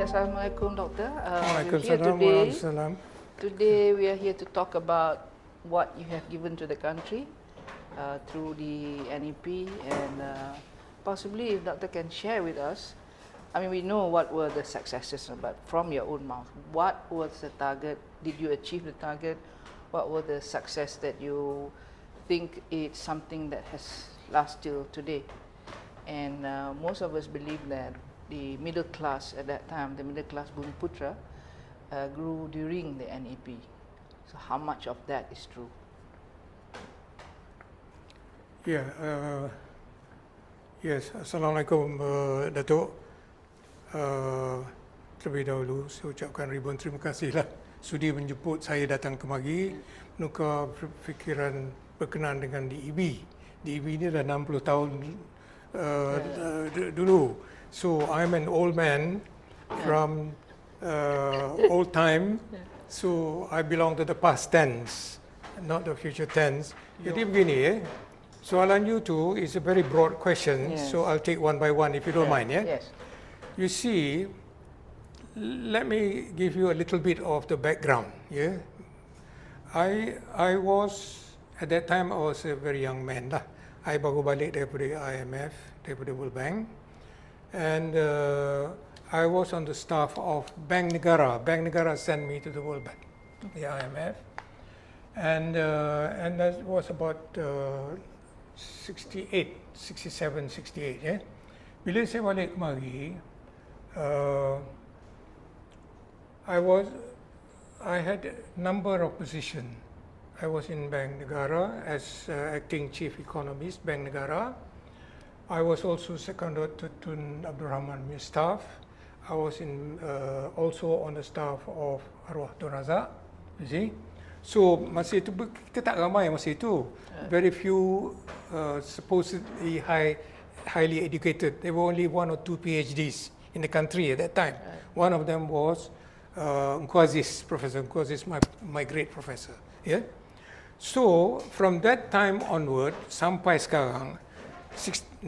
Assalamualaikum, Doctor. Waalaikumsalam. Today we are here to talk about what you have given to the country through the NEP, and possibly if Doctor can share with us. I mean, we know what were the successes, but from your own mouth, what was the target? Did you achieve the target? What were the success that you think it's something that has lasted till today? And most of us believe that the middle class at that time, the middle class Bumiputra, grew during the NEP. So how much of that is true? Yeah, yes. Assalamualaikum, Datuk. Terlebih dahulu saya ucapkan ribuan terima kasihlah sudi menjemput saya datang kemari menukar fikiran berkenaan dengan DEB. DEB ini dah 60 tahun dulu. So I'm an old man from old time. So I belong to the past tense, not the future tense. Jadi begini, soalan you tu is a very broad question. So I'll take one by one if you don't mind. Yes. You see, let me give you a little bit of the background. I was at that time I was a very young man lah. I baru balik daripada IMF, daripada World Bank, and I was on the staff of Bank Negara. Bank Negara sent me to the World Bank, the IMF, and that was about 68, 67, 68. Bila saya balik kemari, I had a number of positions. I was in Bank Negara as acting chief economist, Bank Negara. I was also seconded to Tun Abdul Razak staff. I was also on the staff of Rais Razak. You see, so masa itu kita tak ramai masa itu. Very few supposedly highly educated. There were only 1 or 2 PhDs in the country at that time. One of them was Professor Nkwazis, my great professor. So from that time onward sampai sekarang 67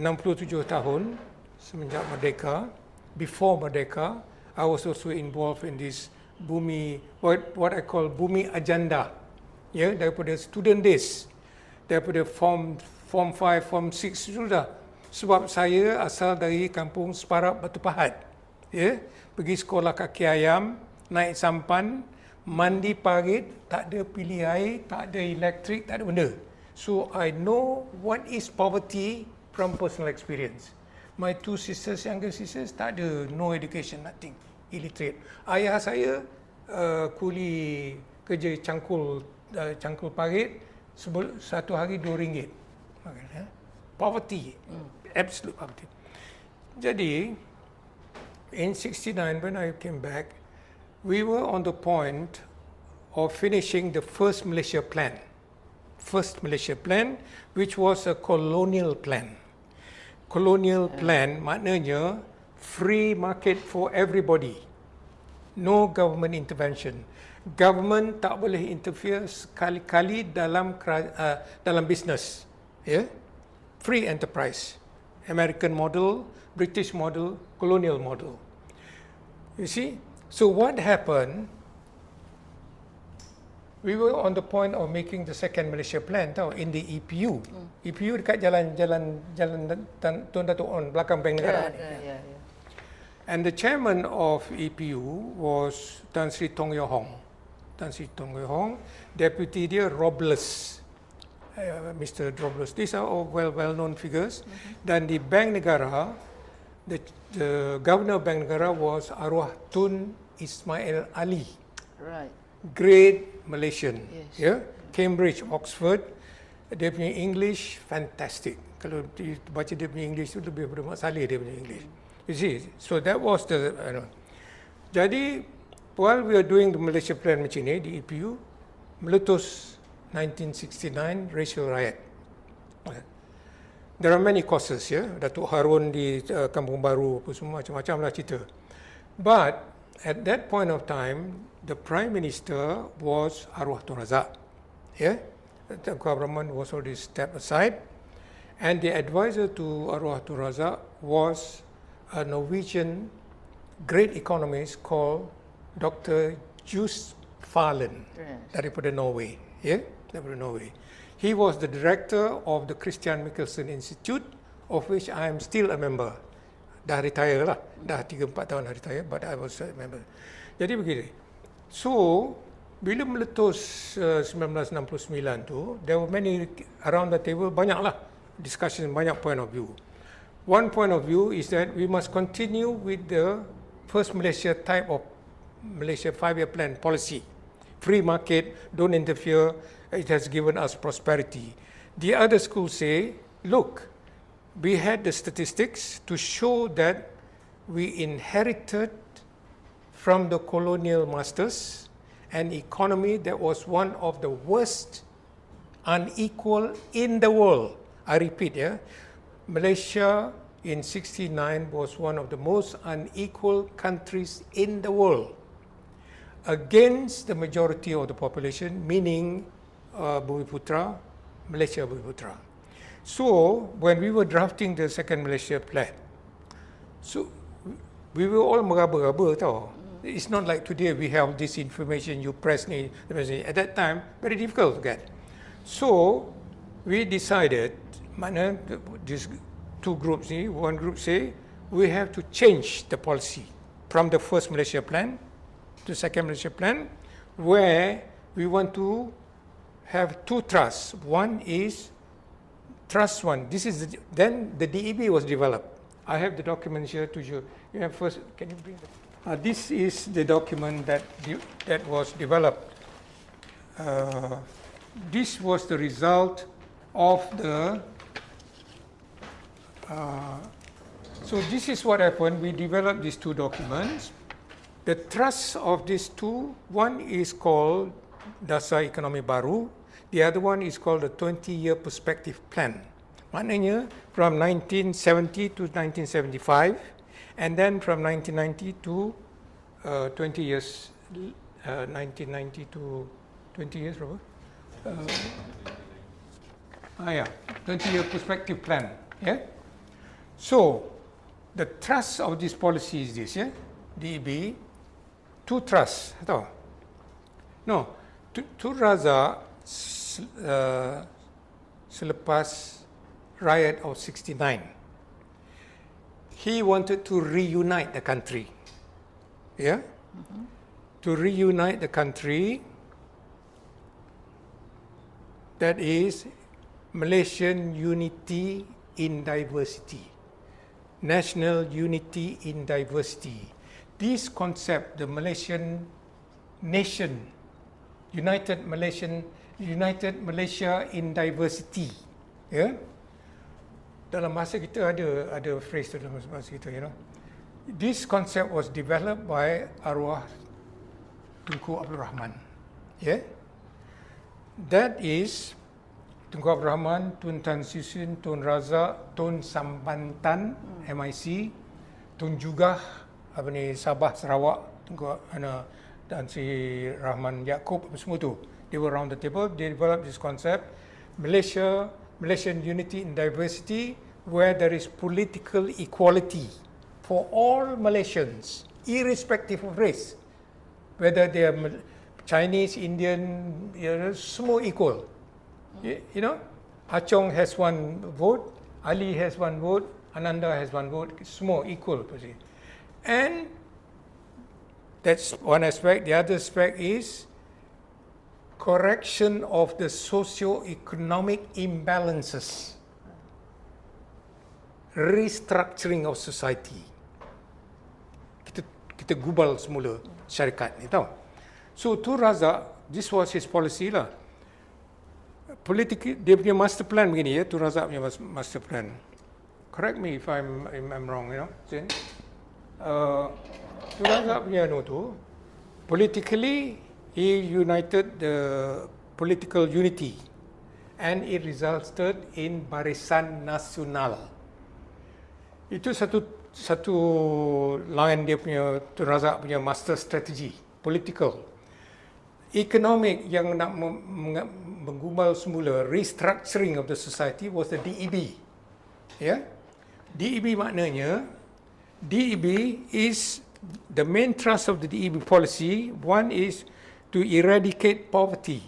tahun semenjak merdeka, before merdeka, I was also involved in this Bumi, what I call Bumi agenda. Daripada student days, daripada form 5, form 6 sudah. Sebab saya asal dari kampung Separap Batu Pahat. Pergi sekolah kaki ayam, naik sampan, mandi parit, tak ada pilih air, tak ada elektrik, tak ada benda. So I know what is poverty from personal experience. My 2 sisters, younger sisters, tak ada, no education, nothing, illiterate. Ayah saya kuli kerja cangkul parit, satu hari RM2. Poverty, absolute poverty. Jadi, in 69 when I came back, we were on the point of finishing the first Malaysia plan. First Malaysia plan, which was a colonial plan. Colonial plan maknanya free market for everybody. No government intervention. Government tak boleh interfere sekali-kali dalam business. Free enterprise. American model, British model, colonial model. You see? So what happened, we were on the point of making the second Malaysia plan in the EPU. EPU dekat jalan Tun Datuk On, belakang Bank Negara. And the chairman of EPU was Tan Sri Tong Yo Hong. Deputy dia Robles. Mr. Robles. These are all well-known figures. Dan di Bank Negara, the governor of Bank Negara was Arwah Tun Ismail Ali. Right. Great Malaysian. Cambridge, Oxford. Dia punya English fantastic. Kalau baca dia punya English tu lebih daripada Mak Saleh dia punya English. You see, so that was the Jadi while we are doing the Malaysia plan macam ni di EPU, meletus 1969 racial riot. There are many causes, Datuk Harun di Kampung Baru, apa semua macam-macam lah cerita. But at that point of time, the Prime Minister was Arwah Tun Razak. The government was already stepped aside, and the advisor to Arwah Tun Razak was a Norwegian great economist called Dr. Jus Fahlen daripada Norway. Daripada Norway. He was the director of the Christian Michelsen Institute, of which I am still a member. Dah retire lah, dah 3-4 tahun dah retire, but I was a member. Jadi begini, so bila meletus 1969 tu, there were many around the table, banyaklah discussion, banyak point of view. One point of view is that we must continue with the first Malaysia type of Malaysia 5-year plan policy. Free market, don't interfere, it has given us prosperity. The other school say, look, we had the statistics to show that we inherited from the colonial masters an economy that was one of the worst, unequal in the world. I repeat, Malaysia in 69 was one of the most unequal countries in the world against the majority of the population, meaning Bumiputra, Malaysia Bumiputra. So, when we were drafting the second Malaysia plan, so we were all meraba-raba tau. It's not like today we have this information, you press ni. At that time, very difficult to get. So, we decided, mana these two groups ni, one group say, we have to change the policy from the first Malaysia plan to second Malaysia plan, where we want to have two trusts. One is Trust 1. This is then the DEB was developed. I have the document here to show. You have first. Can you bring the? This is the document that was developed. This was the result of the. So this is what happened. We developed these two documents. The thrust of these two, one is called Dasar Ekonomi Baru. The other one is called the 20-year perspective plan. Maknanya from 1970 to 1975, and then from 1990 to 20 years, 1990 to 20 years, berapa? 20-year perspective plan. So, the thrust of this policy is this, DEB, two trusts, tahu? No, Tun Razak selepas riot of 69, he wanted to reunite the country, to reunite the country, that is Malaysian unity in diversity, national unity in diversity. This concept, the Malaysian nation, United Malaysia in diversity, dalam bahasa kita ada phrase tu dalam bahasa kita, This concept was developed by arwah Tunku Abdul Rahman, That is Tunku Abdul Rahman, Tun Tan Sisin, Tun Razak, Tun Sambantan, MIC, Tun Jugah, Sabah Sarawak, Tunku dan si Rahman Yaakob, semua tu. They were around the table, they developed this concept, Malaysian unity in diversity, where there is political equality for all Malaysians, irrespective of race, whether they are Chinese, Indian, semua equal. Achong has one vote, Ali has one vote, Ananda has one vote, semua equal. And that's one aspect. The other aspect is correction of the socio-economic imbalances, restructuring of society. Kita gubal semula syarikat ni, tahu. So Tun Razak, this was his policy lah. Politik, dia punya master plan begini, Tun Razak punya master plan. Correct me if I'm wrong, Zin. Tun Razak punya tu, politically, he united the political unity and it resulted in Barisan Nasional. Itu satu line dia punya, Tun Razak punya master strategy, political. Economic yang nak menggumal semula restructuring of the society was the DEB. DEB maknanya, DEB is the main thrust of the DEB policy, one is to eradicate poverty.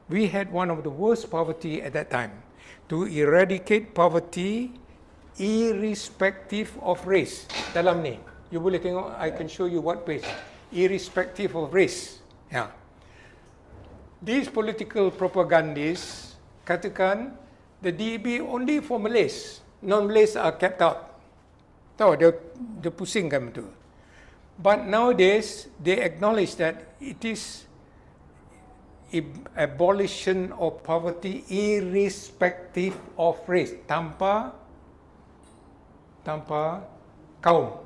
We had one of the worst poverty at that time. To eradicate poverty irrespective of race. Dalam ni, you boleh tengok, I can show you what page. Irrespective of race. Yeah. These political propagandists katakan the DEB only for Malays. Non-Malays are kept out. Tahu, dia pusingkan betul. But nowadays, they acknowledge that it is abolition of poverty irrespective of race. Tanpa kaum.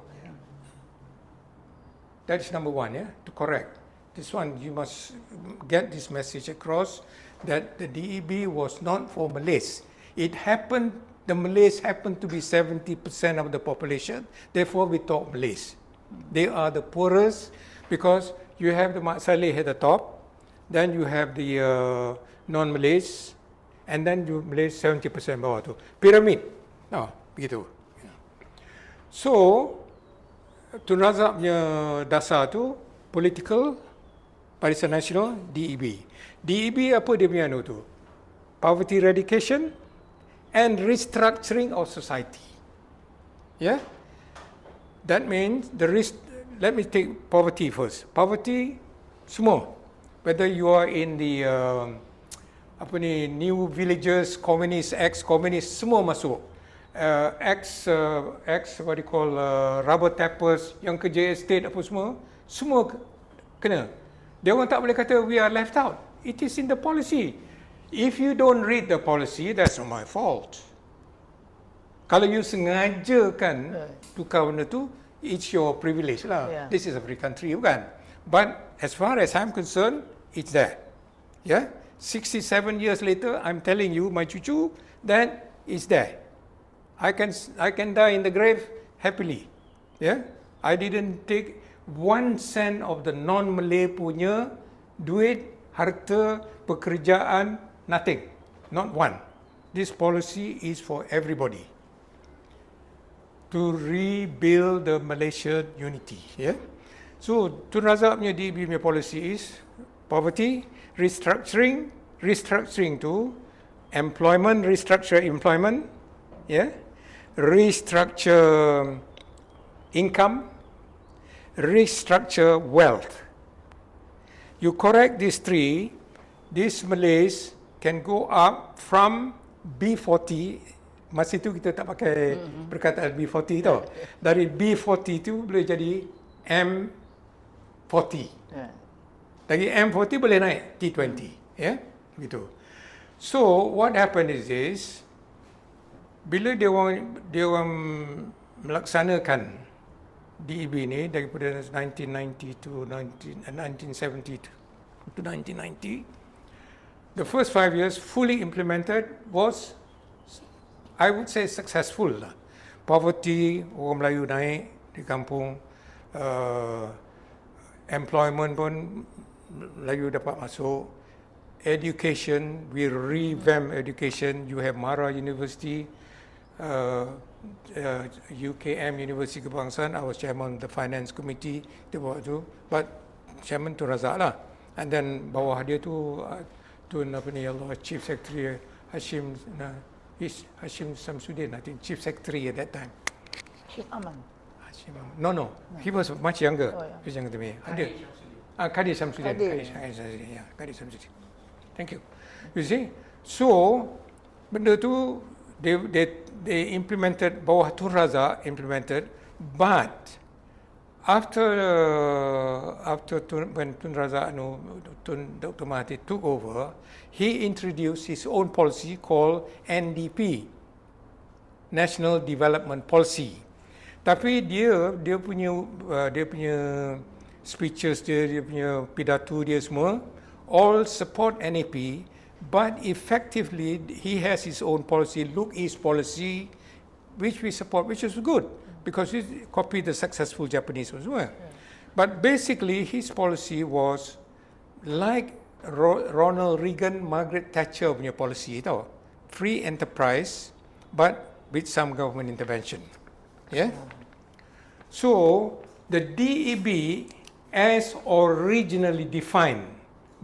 That is number one, yeah, to correct. This one, you must get this message across that the DEB was not for Malays. It happened, the Malays happened to be 70% of the population, therefore we talk Malays. They are the poorest because you have the Mak Saleh at the top, then you have the non-Malays, and then you Malays 70% bawah tu. Pyramid. Begitu. So, Tun Razak punya dasar tu, political, Barisan Nasional, DEB. DEB apa dia punya tu? Poverty eradication and restructuring of society. Yeah? That means let me take poverty first. Poverty, semua. Whether you are in the new villages, communist, ex-communist, semua masuk. What you call rubber tappers yang kerja estate apa semua kena. Dia orang tak boleh kata we are left out. It is in the policy. If you don't read the policy, that's not my fault. Kalau you sengaja kan tukar benda tu, it's your privilege lah. Yeah. This is a free country, bukan? But as far as I'm concerned, it's there. Yeah? 67 years later, I'm telling you, my cucu, that it's there. I can die in the grave happily. Yeah? I didn't take 1 cent of the non-Malay punya duit, harta, pekerjaan, nothing. Not one. This policy is for everybody. To rebuild the Malaysian unity. Yeah? So, Tun Razak punya DEB punya policy is poverty, restructuring to employment, restructure employment, yeah? Restructure income, restructure wealth. You correct these three, these Malays can go up from B40. Masa itu kita tak pakai perkataan B40 tau. Dari B40 tu boleh jadi M40. Dari M40 boleh naik T20. Ya, begitu. So what happened is this, bila dia orang melaksanakan DEB ni daripada 1990 to 1970 to 1990, the first 5 years fully implemented was, I would say, successful lah. Poverty, orang Melayu naik di kampung, employment pun Melayu dapat masuk, education, we revamp education. You have Mara University, UKM University Kebangsaan. I was chairman of the finance committee but chairman Tun Razak lah. And then bawah dia tu Tun Chief Secretary Hashim Samsudin, I think Chief Secretary at that time. Hashim Aman. No. He was much younger. Oh, yeah. He was younger than me. Kadir Samsudin. Yeah, Kadir Samsudin. Thank you. You see, so benda tu they implemented, bawah Tun Razak implemented, but when Tun Razak, Dr. Mahathir took over, he introduced his own policy called NDP, National Development Policy. Tapi dia punya speeches dia punya pidato dia semua all support NEP, but effectively he has his own policy, Look East policy, which we support, which is good because he copied the successful Japanese as well. But basically his policy was like Ronald Reagan, Margaret Thatcher punya policy tau, free enterprise but with some government intervention. Yeah. So the DEB as originally defined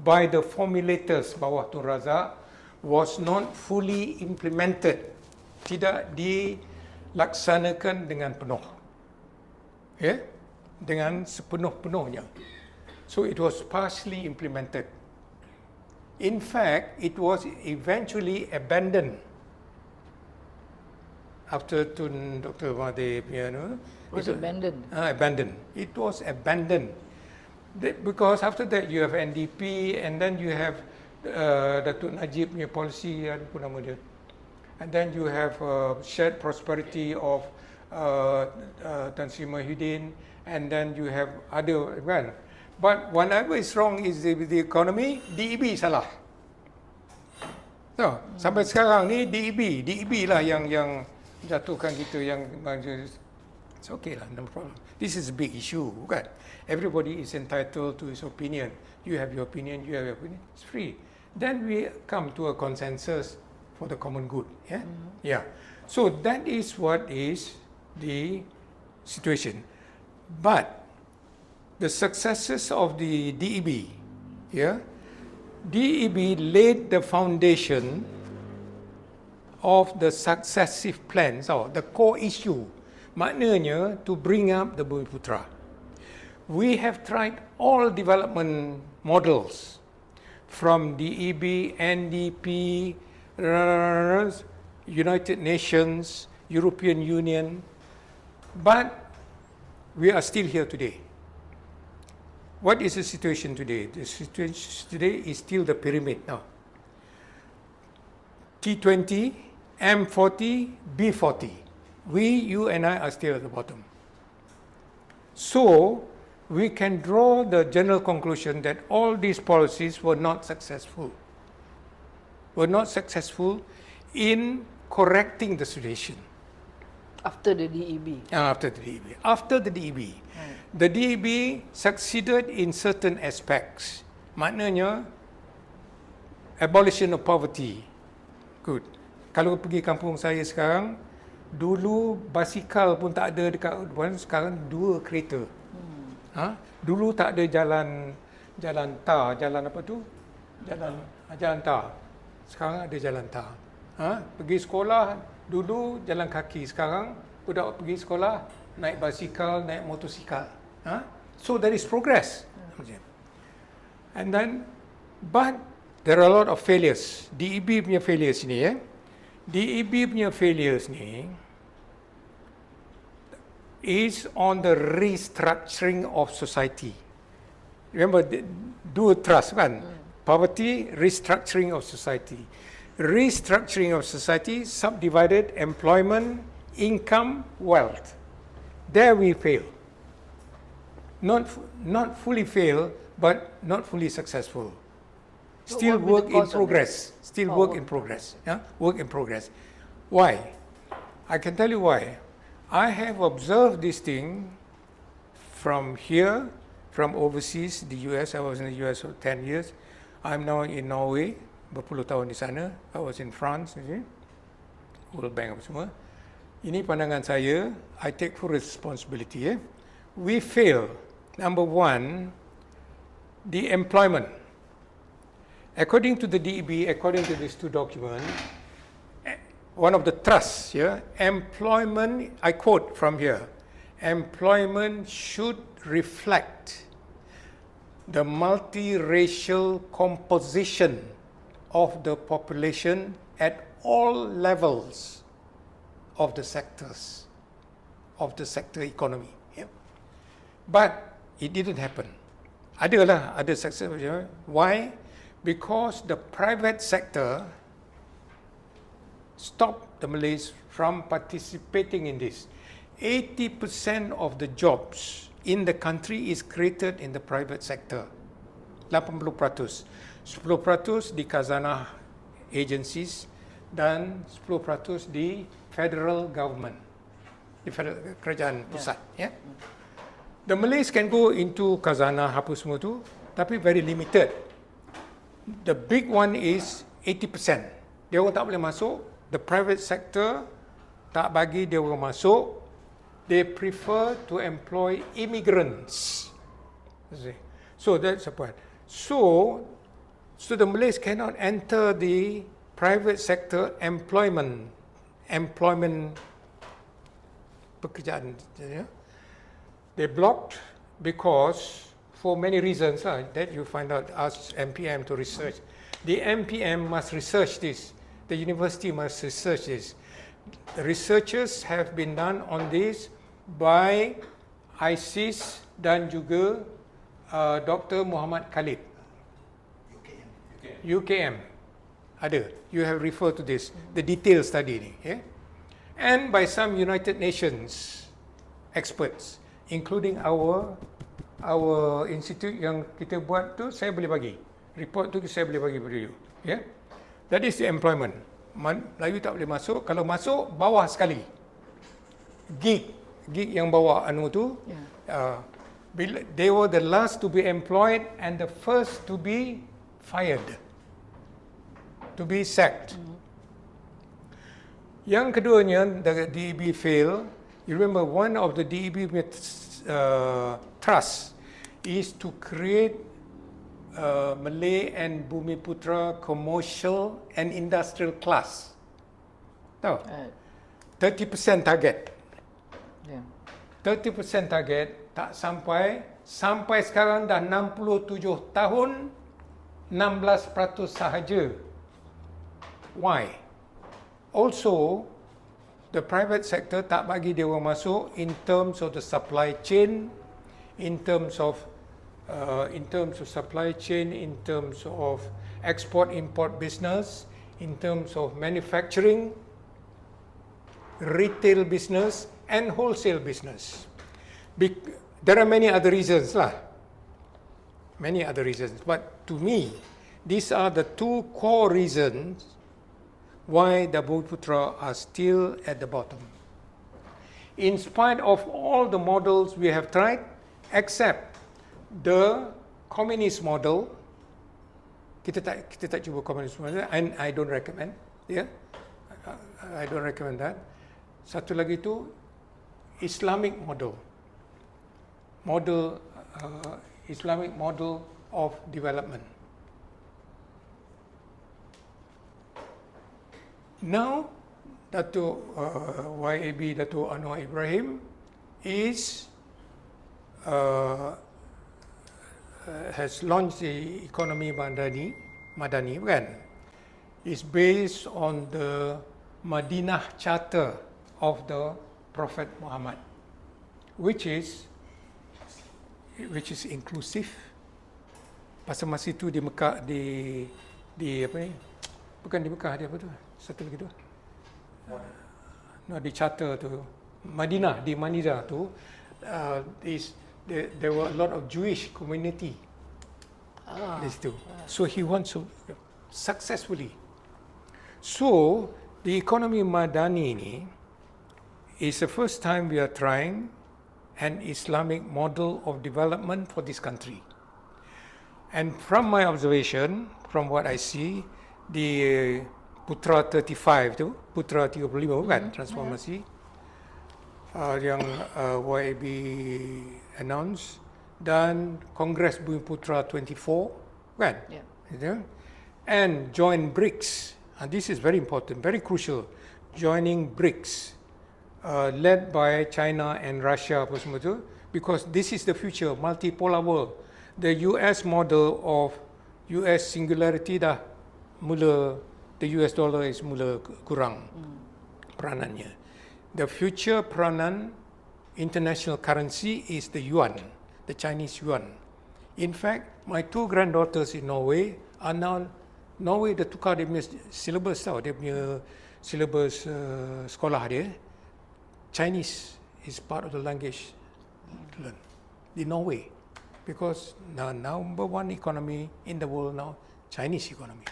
by the formulators bawah Tun Razak was not fully implemented, tidak dilaksanakan dengan penuh, ya, dengan sepenuh-penuhnya. So it was partially implemented. In fact, it was eventually abandoned after Dr. Mahathir, Was abandoned. abandoned. It was abandoned. Because after that you have NDP and then you have Datuk Najib punya policy, apa nama dia, and then you have shared prosperity of Tan Sri Muhyiddin, and then you have other, kan. But whatever is wrong is the economy, DEB salah. So, sampai sekarang ni DEB lah yang jatuhkan kita, yang it's okay lah, no problem. This is a big issue, kan. Everybody is entitled to his opinion. You have your opinion, you have your opinion. It's free. Then we come to a consensus for the common good. Yeah, yeah. So that is what is the situation. But the successes of the DEB, yeah, DEB laid the foundation of the successive plans, or the core issue. Maknanya to bring up the Bumiputra. We have tried all development models from DEB, NDP, United Nations, European Union, but we are still here today. What is the situation today? The situation today is still the pyramid now. T20, M40, B40. We, you and I are still at the bottom. So, we can draw the general conclusion that all these policies were not successful. Were not successful in correcting the situation. After the DEB. After the DEB. After the DEB. The DEB succeeded in certain aspects. Maknanya, abolition of poverty. Good. Kalau pergi kampung saya sekarang, dulu basikal pun tak ada dekat Udwan, sekarang 2 kereta. Dulu tak ada jalan tar, jalan apa tu? Jalan tar. Sekarang ada jalan tar. Pergi sekolah dulu jalan kaki, sekarang budak pergi sekolah naik basikal, naik motosikal. So there is progress. And then, but there are a lot of failures. DEB punya failures ni, DEB punya failures ni is on the restructuring of society. Remember, dua trust kan? Poverty, restructuring of society. Restructuring of society, subdivided employment, income, wealth. There we fail. Not fully fail, but not fully successful. Still work in progress. Still work in progress. Yeah? Work in progress. Why? I can tell you why. I have observed this thing from here, from overseas, the US. I was in the US for 10 years. I'm now in Norway, berpuluh tahun di sana. I was in France, World Bank apa semua. Ini pandangan saya, I take full responsibility. We fail. Number one, the employment. According to the DEB, according to these 2 documents, one of the trusts, employment, I quote from here, employment should reflect the multiracial composition of the population at all levels of the sectors, of the sector economy. But it didn't happen. Ada success. Why? Because the private sector stopped the Malays from participating in this. 80% of the jobs in the country is created in the private sector. 80%. 10% di khazanah agencies dan 10% di federal government, di federal kerajaan pusat. The Malays can go into khazanah apa semua tu, tapi very limited. The big one is 80%. Dia orang tak boleh masuk. The private sector tak bagi dia orang masuk. they prefer to employ immigrants. So that's the point. So the Malays cannot enter the private sector employment pekerjaan. They blocked because for many reasons that you find out, ask MPM to research. The MPM must research this. The university must research this. The researchers have been done on this by ISIS dan juga Dr. Muhammad Khalid. UKM. Ada. You have referred to this. The detailed study ni. Yeah? And by some United Nations experts, including our institute yang kita buat tu, saya boleh bagi. Report tu saya boleh bagi pada you. Yeah? That is the employment. Melayu tak boleh masuk. Kalau masuk, bawah sekali. Gig yang bawah anu tu, they were the last to be employed and the first to be fired, to be sacked. Yang keduanya, the DEB fail. You remember one of the DEB trust is to create Malay and Bumiputra commercial and industrial class. Tahu? 30% target. 30% target tak sampai sekarang dah 67 tahun, 16% sahaja. Why? Also, the private sector tak bagi dia orang masuk in terms of the supply chain, in terms of supply chain, in terms of export-import business, in terms of manufacturing, retail business, and wholesale business. There are many other reasons lah. Many other reasons. But to me, these are the two core reasons why the Bumiputra are still at the bottom. In spite of all the models we have tried, except the communist model, kita tak cuba communist model, and I don't recommend. Yeah, I don't recommend that. Satu lagi tu Islamic model, Islamic model of development. Now, Dato' YAB, Dato' Anwar Ibrahim has launched the economy Madani, kan? It's based on the Madinah Charter of the Prophet Muhammad, which is inclusive. Pasal masa itu di Mekah, di apa ni? Bukan di Mekah, di apa tu? Satu lagi tu. Di charter tu. Di Manila tu, there were a lot of Jewish community. This too. So he wants to successfully. So the economy Madani ni is the first time we are trying an Islamic model of development for this country. And from my observation, from what I see, the Putra 35 tu, Putra 35 kan, transformasi yang YAB announce, dan Kongres Bumiputra 24 kan, and join BRICS, and this is very important, very crucial, joining BRICS, led by China and Russia apa semua tu, because this is the future, multipolar world. The US model of US singularity dah mula, the US dollar is mula kurang peranannya. The future peranan international currency is the yuan, the Chinese yuan. In fact, my two granddaughters in Norway are now, Norway dah tukar dia punya syllabus tau, dia punya syllabus sekolah dia. Chinese is part of the language to learn in Norway, because number one economy in the world now, Chinese economy.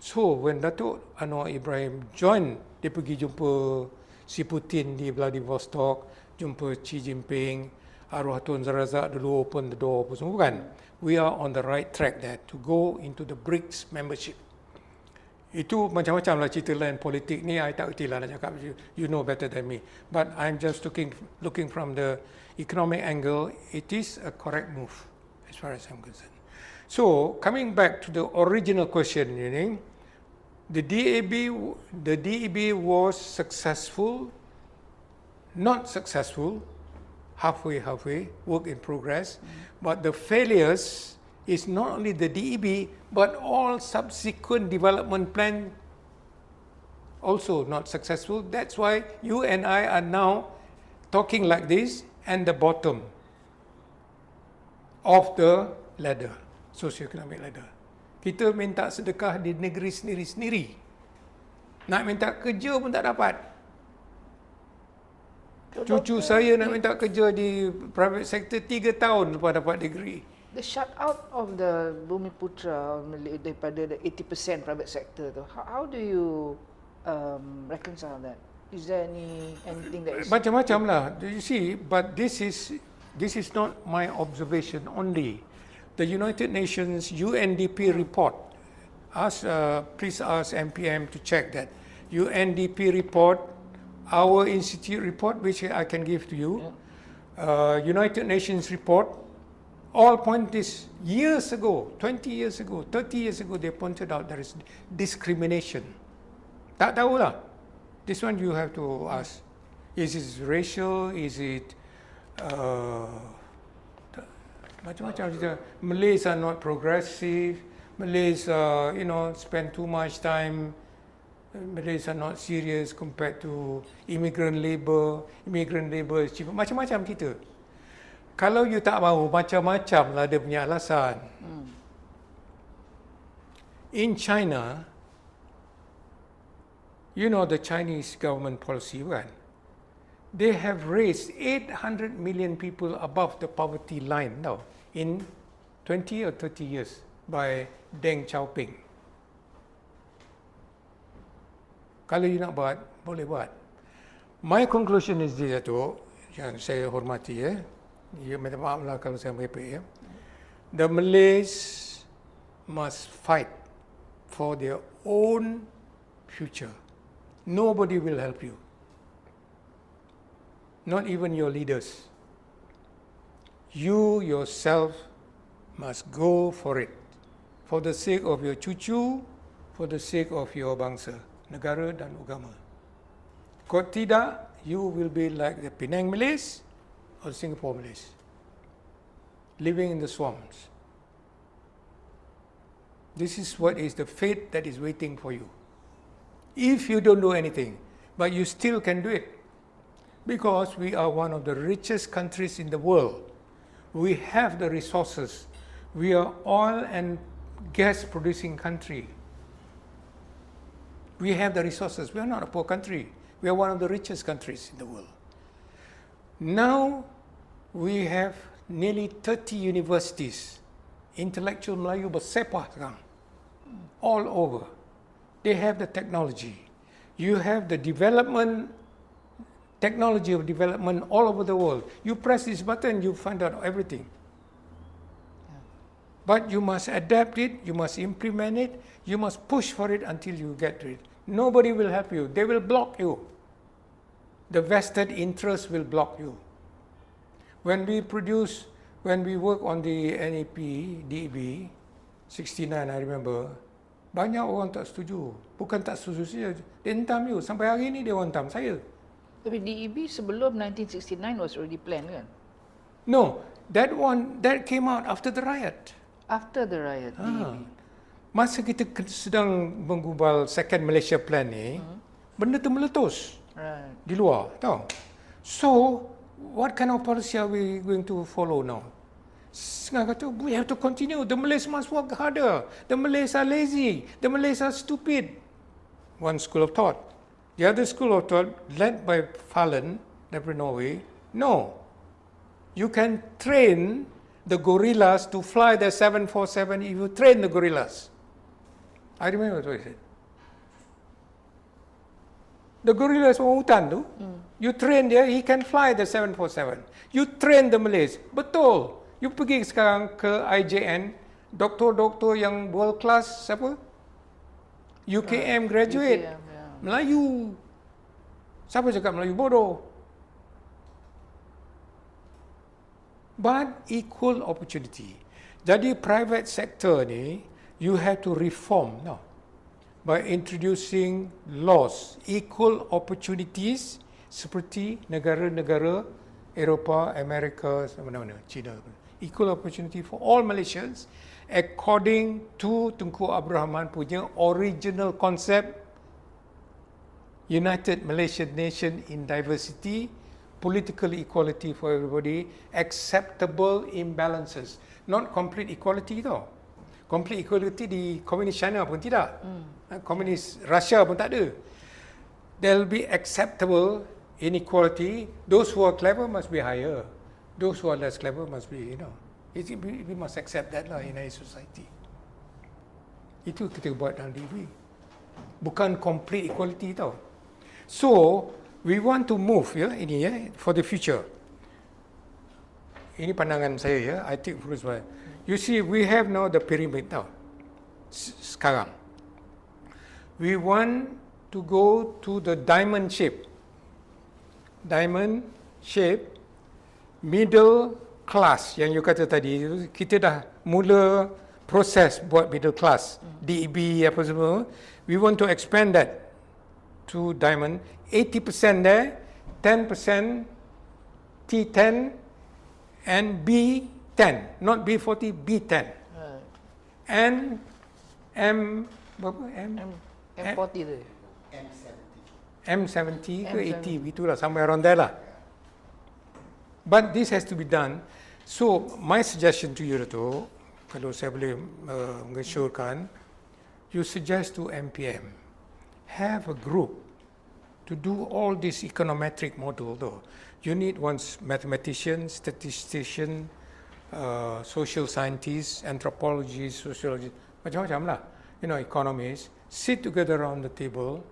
So when Dato' Anwar Ibrahim join, dia pergi jumpa si Putin di Vladivostok, jumpa Xi Jinping, arwah Tun Abdul Razak dulu open the door apa semua kan. We are on the right track there to go into the BRICS membership. Itu macam-macam lah cerita lain politik ni, I tak kerti lah nak cakap, you know better than me. But I'm just looking from the economic angle, it is a correct move as far as I'm concerned. So, coming back to the original question, the DAB was successful, not successful, halfway, work in progress, but the failures is not only the DEB, but all subsequent development plan also not successful. That's why you and I are now talking like this and the bottom of the ladder, socio-economic ladder. Kita minta sedekah di negeri sendiri-sendiri. Nak minta kerja pun tak dapat. Cucu saya nak minta kerja di private sector 3 tahun lepas dapat degree. The shut out of the Bumiputra daripada the 80% private sector tu, how do you reconcile that? Is there anything that is Macam-macam lah. You see, but this is not my observation only. The United Nations UNDP report. Please ask MPM to check that. UNDP report, our institute report, which I can give to you. United Nations report. All point this years ago, 20 years ago, 30 years ago, they pointed out there is discrimination. Tak tahulah. This one you have to ask. Is it racial? Is it macam-macam cerita. Malays are not progressive. Malays spend too much time. Malays are not serious compared to immigrant labour. Immigrant labour is cheaper. Macam-macam kita. Kalau you tak mahu, macam-macam lah dia punya alasan. In China, you know the Chinese government policy, kan? They have raised 800 million people above the poverty line now in 20 or 30 years by Deng Xiaoping. Kalau you nak buat, boleh buat. My conclusion is this, Dato', yang saya hormati, ya, minta maaf lah kalau saya merepek, ya. The Malays must fight for their own future. Nobody will help you. Not even your leaders. You yourself must go for it. For the sake of your cucu, for the sake of your bangsa, negara dan agama. Kalau tidak, you will be like the Penang Malays or Singapore Malays, living in the swamps. This is what is the fate that is waiting for you. If you don't do anything, but you still can do it. Because we are one of the richest countries in the world. We have the resources. We are oil and gas producing country. We have the resources. We are not a poor country. We are one of the richest countries in the world. Now, we have nearly 30 universities. Intellectual Melayu bersepah sekarang. All over. They have the technology. You have the technology of development all over the world. You press this button, you find out everything. But you must adapt it, you must implement it, you must push for it until you get it. Nobody will help you. They will block you. The vested interest will block you. When we work on the NEP, DEB, 69 I remember, banyak orang tak setuju. Bukan tak setuju saja, dia hentam you. Sampai hari ini dia hentam saya. Tapi DEB sebelum 1969 was already planned, kan? No, that came out after the riot. After the riot, DEB. Masa kita sedang menggubal second Malaysia plan ni, benda tu meletus. Right. Di luar, tahu. So, what kind of policy are we going to follow now? Senang kata, we have to continue. The Malays must work harder. The Malays are lazy. The Malays are stupid. One school of thought. The other school of thought, led by Fallon, from Norway, no. You can train the gorillas to fly the 747 if you train the gorillas. I remember what I said. The gorillas orang hutan tu, you train dia, he can fly the 747. You train the Malays. Betul. You pergi sekarang ke IJN, doktor-doktor yang world class, siapa? UKM graduate. UKM, yeah. Melayu. Siapa cakap Melayu bodoh? But equal opportunity. Jadi private sector ni, you have to reform now by introducing laws, equal opportunities seperti negara-negara Eropah, Amerika, mana-mana, China. Equal opportunity for all Malaysians according to Tunku Abdul Rahman punya original concept United Malaysian Nation in Diversity, political equality for everybody, acceptable imbalances. Not complete equality tau. Complete equality di komunis China pun tidak. Komunis Russia pun tak ada. There will be acceptable inequality. Those who are clever must be higher. Those who are less clever must be, we must accept that lah in a society. Itu kita buat dalam diri. Bukan complete equality tau. So, we want to move ini for the future. Ini pandangan saya I take first one. You see, we have now the pyramid tau. Sekarang. We want to go to the diamond shape. Diamond shape, middle class yang you kata tadi, kita dah mula proses buat middle class, DEB apa semua. We want to expand that to diamond, 80% there, 10% T10 and B10, not B40, B10. Right. And berapa? M40 tu. M70 ke M70. 80, itulah somewhere around there lah. But this has to be done. So my suggestion to you Dato', kalau saya boleh mengesyorkan, you suggest to MPM, have a group to do all this econometric model though. You need one mathematician, statistician, social scientists, anthropologists, sociologists, macam-macam lah. Economists, sit together around the table,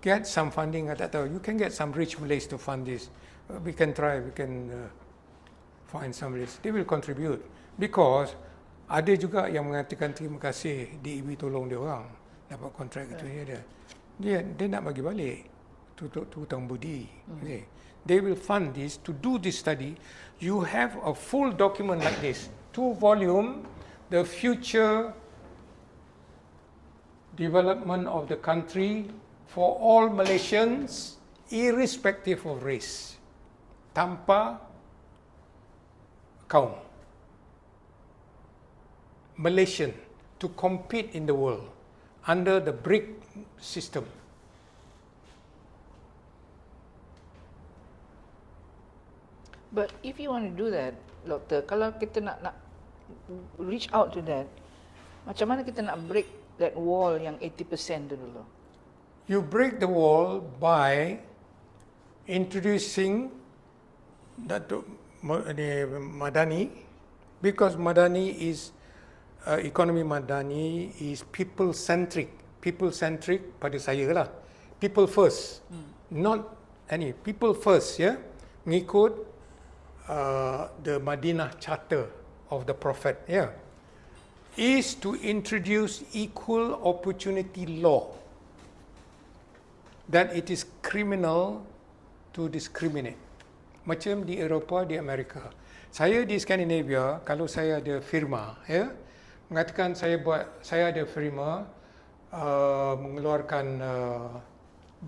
get some funding. You can get some rich Malays to fund this. We can try, we can find some Malays. They will contribute. Because ada juga yang mengatakan terima kasih DEB tolong dia orang dapat kontrak itu dia nak bagi balik tu hutang budi. Okay. They will fund this to do this study. You have a full document like this, 2 volume, the future development of the country for all Malaysians irrespective of race, tanpa kaum. Malaysian to compete in the world under the BRIC system. But if you want to do that, Doktor, kalau kita nak reach out to that, macam mana kita nak break that wall yang 80% tu dulu? You break the wall by introducing Datuk Madani, because Madani is economy Madani is people centric pada saya lah, people first, not any people first, mengikut the Madinah Charter of the Prophet, is to introduce equal opportunity law, that it is criminal to discriminate. Macam di Eropah, di Amerika. Saya di Scandinavia, kalau saya ada firma, mengatakan saya ada firma mengeluarkan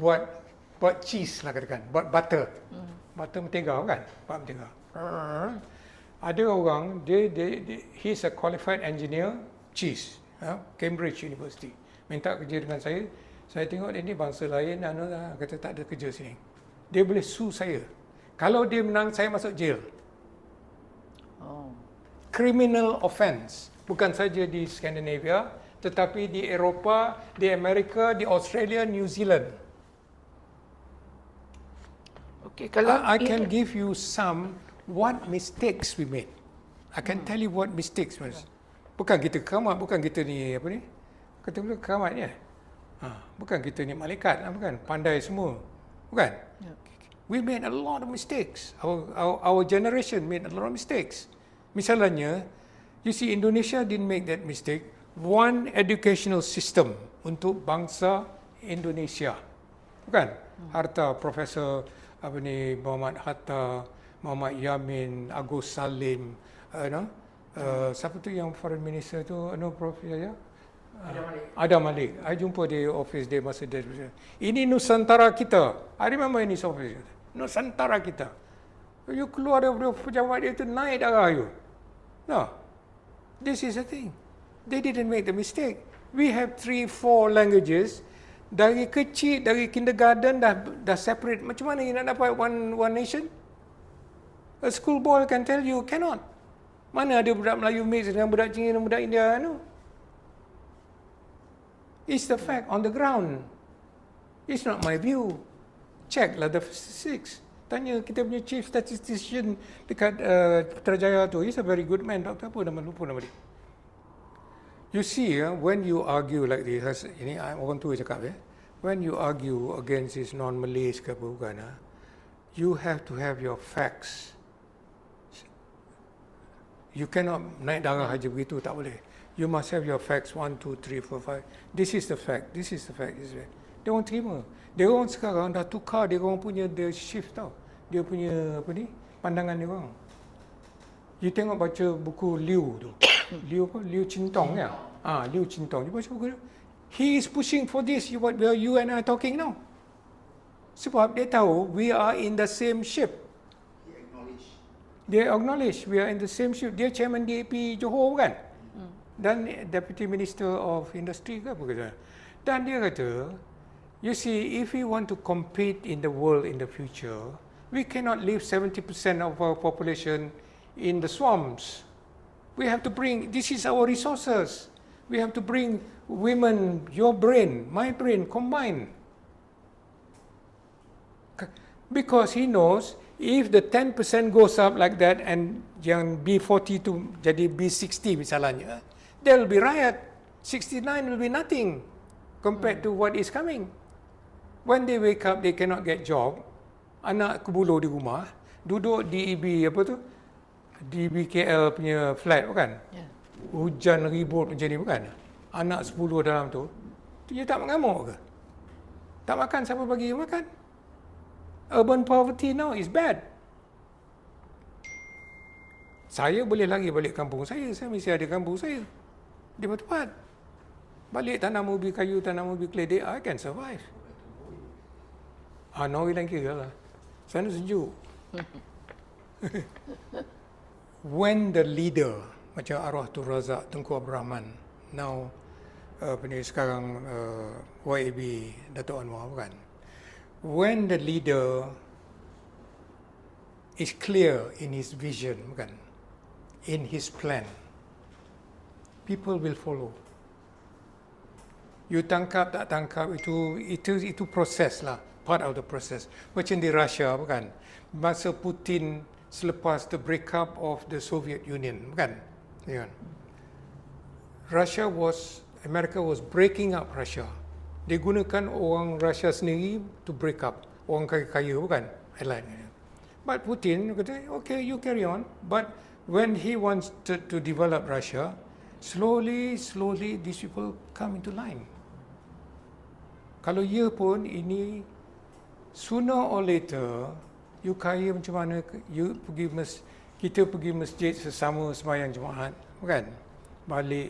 buat cheese lah katakan, buat butter. Butter mentega kan? Buat mentega. Ada orang he's a qualified engineer cheese, Cambridge University. Minta kerja dengan saya. Saya tengok dia ni bangsa lain, kata tak ada kerja sini. Dia boleh sue saya. Kalau dia menang, saya masuk jail. Criminal offence. Bukan saja di Scandinavia, tetapi di Eropah, di Amerika, di Australia, New Zealand. Okay, kalau I can give you some what mistakes we made. I can tell you what mistakes was. Bukan kita keramat, bukan kita ni apa ni? Kata pula keramat ni. Bukan kita ni malaikat, bukan pandai semua. Bukan. We made a lot of mistakes. Our generation made a lot of mistakes. Misalnya, you see Indonesia didn't make that mistake. one educational system untuk bangsa Indonesia. Bukan? Harta Profesor Muhammad Hatta, Muhammad Yamin, Agus Salim, siapa tu yang foreign minister tu, Prof ya? Ada Malik. I jumpa di office dia masa dia. Ini Nusantara kita. I remember in his office. Nusantara kita. You keluar dari pejabat dia tu naik darah you. No. This is the thing. They didn't make the mistake. We have 3-4 languages. Dari kecil, dari kindergarten dah separate. Macam mana you nak dapat one nation? A schoolboy can tell you cannot. Mana ada budak Melayu mix dengan budak Cina dan budak India, no? It's the fact on the ground. It's not my view. Check lah the statistics. Tanya kita punya chief statistician dekat Putrajaya tu. He's a very good man. Dr. apa nama, lupa nama dia. You see, when you argue like this, ini orang tua cakap when you argue against this non-Malays ke apa bukan, you have to have your facts. You cannot naik darah aja begitu, tak boleh. You must have your facts, 1, 2, 3, 4, 5. This is the fact, this is the fact, this is the fact. Dia orang terima. Dia orang sekarang dah tukar dia orang punya the shift tau. Dia punya pandangan dia orang. You tengok baca buku Liu tu. Liu Chintong ya. Liu Chintong. You baca buku dia. He is pushing for this, what you and I are talking now. Sebab dia tahu we are in the same ship. Dia acknowledge we are in the same ship. Dia chairman DAP Johor kan? Dan Deputy Minister of Industry ke apa kata. Dan dia kata, you see, if we want to compete in the world in the future, we cannot leave 70% of our population in the swamps. We have to bring, this is our resources. We have to bring women, your brain, my brain, combined. Because he knows, if the 10% goes up like that and yang B40 tu jadi B60 misalnya, there will be riot. 69 will be nothing compared to what is coming. When they wake up, they cannot get job. Anak kebuluh di rumah, duduk di DEB apa tu? DEB KL punya flat bukan? Yeah. Hujan ribut macam ni bukan? Anak 10 dalam tu, dia tak mengamuk ke? Tak makan, siapa bagi dia makan? Urban poverty now is bad. Saya boleh lagi balik kampung saya mesti ada kampung saya. Di tempat. Balik tanam ubi kayu, tanam ubi keledek, I can survive. No, we kira lah. Sana sejuk. When the leader, macam arwah Tun Razak, Tun Abdul Rahman, now sekarang YAB, Dato' Anwar bukan? When the leader is clear in his vision, bukan? In his plan, people will follow. You tangkap tak tangkap itu proses lah, part of the process. Macam di Russia bukan, masa Putin selepas the breakup of the Soviet Union bukan, ya. America was breaking up Russia. Dia gunakan orang Russia sendiri to break up, orang kaya-kaya bukan, lain. But Putin kata, okay, you carry on. But when he wants to develop Russia, slowly these people come into line. Kalau ia pun ini sooner or later, you kaya macam mana, kita pergi masjid sesama sembahyang Jumaat, bukan? Balik,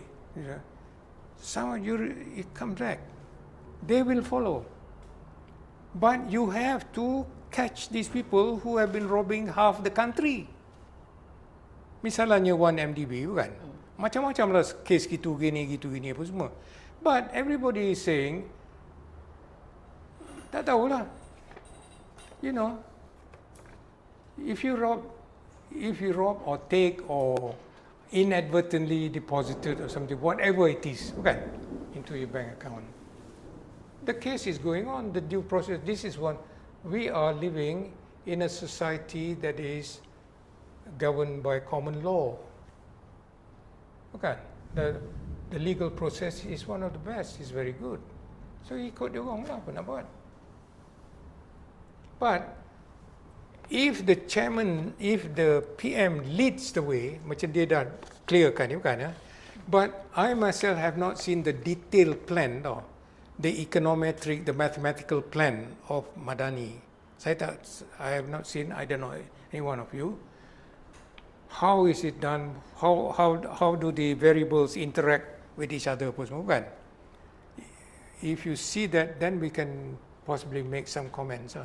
sama it come back. They will follow. But you have to catch these people who have been robbing half the country. Misalnya 1MDB, bukan? Macam-macam lah kes gitu gini apa semua. But everybody is saying, tak tahulah. You know, if you rob or take or inadvertently deposited or something, whatever it is, bukan, into your bank account, the case is going on, the due process. This is one. We are living in a society that is governed by common law. Okay, the legal process is one of the best, is very good. So ikut dia orang lah, apa nak buat. But if the chairman, if the PM leads the way, macam dia dah clearkan ni bukan, But I myself have not seen the detailed plan, no, the econometric, the mathematical plan of Madani. I have not seen, I don't know, any one of you. How is it done? How do the variables interact with each other? Kan? If you see that, then we can possibly make some comments.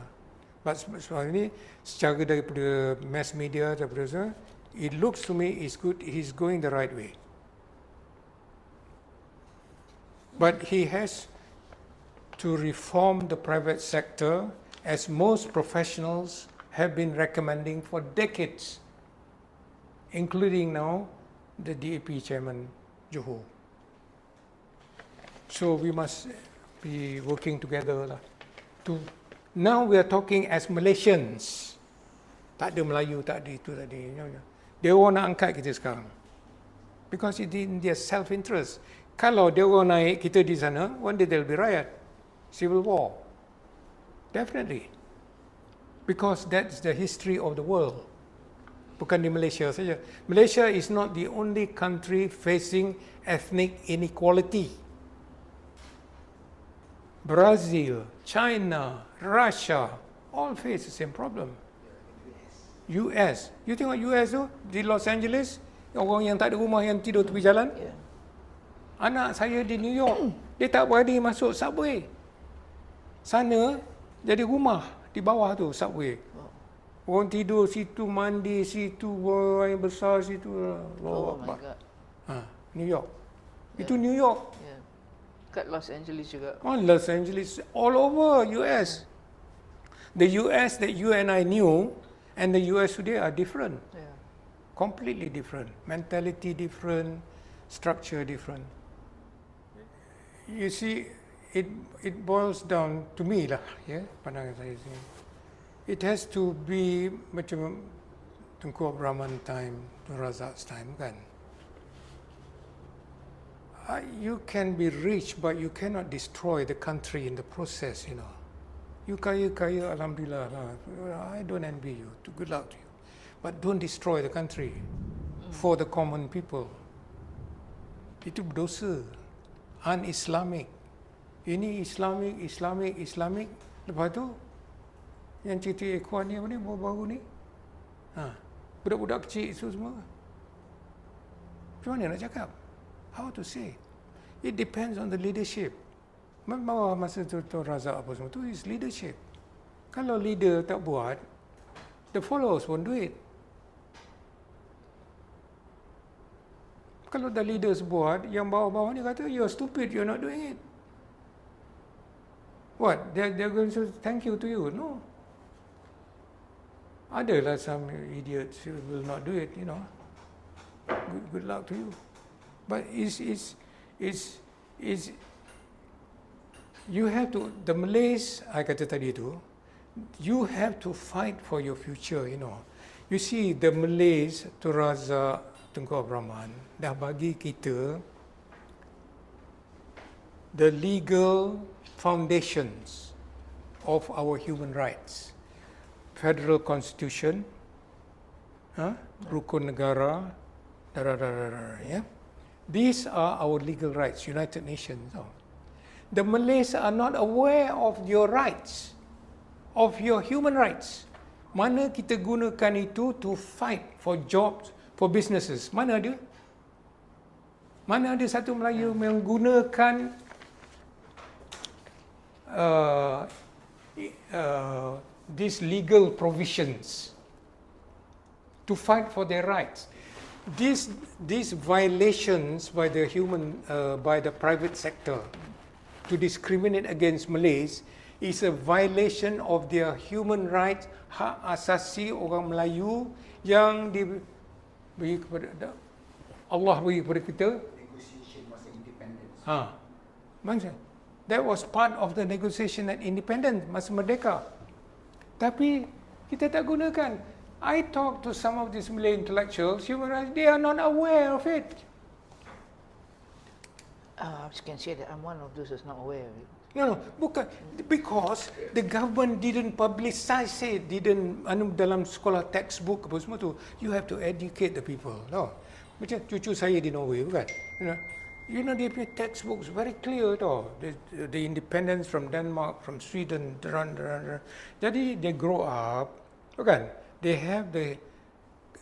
But sebenarnya secara daripada mass media, daripada it looks to me is good. He's going the right way. But he has to reform the private sector, as most professionals have been recommending for decades, including now the DAP chairman, Johor. So we must be working together lah. Now we are talking as Malaysians. Tak ada Melayu, tak ada itu, tak ada. Dia orang nak angkat kita sekarang. Because it in their self-interest. Kalau dia orang naik kita di sana, one day there will be riot, civil war. Definitely. Because that's the history of the world. Bukan di Malaysia saja. Malaysia is not the only country facing ethnic inequality. Brazil, China, Russia, all face the same problem. US. You tengok US tu, di Los Angeles, orang yang tak ada rumah yang tidur tepi jalan. Yeah. Anak saya di New York, dia tak berani masuk subway. Sana jadi rumah di bawah tu subway. Orang tidur situ, mandi situ, buang air besar situ. Oh my God. New York. Itu New York. Yeah. Kat Los Angeles juga. Oh, Los Angeles, all over US. The US that you and I knew and the US today are different. Yeah. Completely different. Mentality different, structure different. You see, it boils down to me lah, ya, pandangan saya sini. It has to be macam Tunku Abdul Rahman time, Tun Razak's time, kan? You can be rich, but you cannot destroy the country in the process, you know. You kaya, alhamdulillah lah. I don't envy you. Good luck to you. But don't destroy the country for the common people. Itu berdosa. Un-Islamic. Ini Islamic. Lepas tu, yang cerita Ikhwan ni apa ni, baru-baru ni. Budak-budak kecil itu semua. Macam mana nak cakap? How to say? It depends on the leadership. Memang masa Tun Razak apa semua tu is leadership. Kalau leader tak buat, the followers won't do it. Kalau the leaders buat, yang bawah-bawah ni kata, you're stupid, you're not doing it. What? They're going to thank you to you? No. Adalah some idiots who will not do it, you know. Good luck to you. But you have to, the Malays, I kata tadi tu, you have to fight for your future, you know. You see, the Malays, Tun Razak, Tunku Abdul Rahman, dah bagi kita the legal foundations of our human rights. Federal Constitution, Rukun Negara, ya. These are our legal rights, United Nations. The Malays are not aware of your rights, of your human rights. Mana kita gunakan itu to fight for jobs, for businesses? Mana ada? Mana ada satu Melayu menggunakan these legal provisions to fight for their rights? These violations by the by the private sector to discriminate against Malays is a violation of their human rights, hak asasi orang Melayu yang bagi kepada Allah, bagi kepada kita. Negotiation masa independence. Maksud, that was part of the negotiation at independence, masa merdeka. Tapi kita tak gunakan. I talk to some of these Malay intellectuals, human rights, they are not aware of it. I can say that I'm one of those who's not aware of it. No, bukan. Because the government didn't publicize it, didn't dalam sekolah textbook apa semua tu. You have to educate the people. No. Macam cucu saya di Norway bukan? You know dia punya textbooks very clear tau. The independence from Denmark, from Sweden, jadi they grow up, bukan? They have the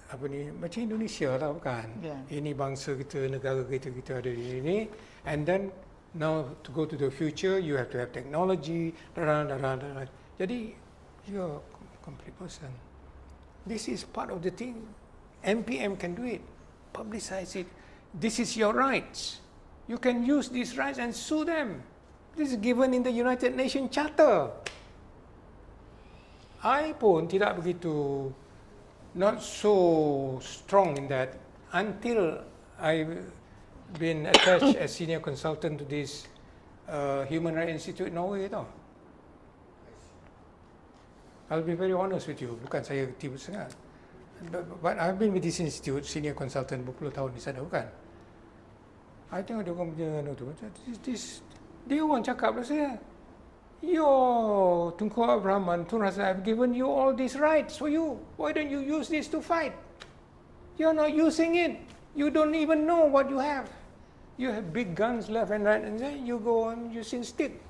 apa ni, macam Indonesia lah bukan? Yeah. Ini bangsa kita, negara kita ada di sini, and then now to go to the future you have to have technology, jadi you're a complete person. This is part of the thing. MPM can do it, publicize it. This is your rights. You can use these rights and sue them. This is given in the United Nations Charter. I pun tidak begitu, not so strong in that until I've been attached as senior consultant to this Human Rights Institute in Norway tau. I'll be very honest with you, bukan saya tiba sangat. But I've been with this institute, senior consultant berpuluh tahun di sana bukan. I tengok dia orang punya tu, dia orang cakap pada saya, yo, Tunku Abdul Rahman, Tun Razak, I've given you all these rights for you. Why don't you use this to fight? You're not using it. You don't even know what you have. You have big guns left and right, and then you go on using stick.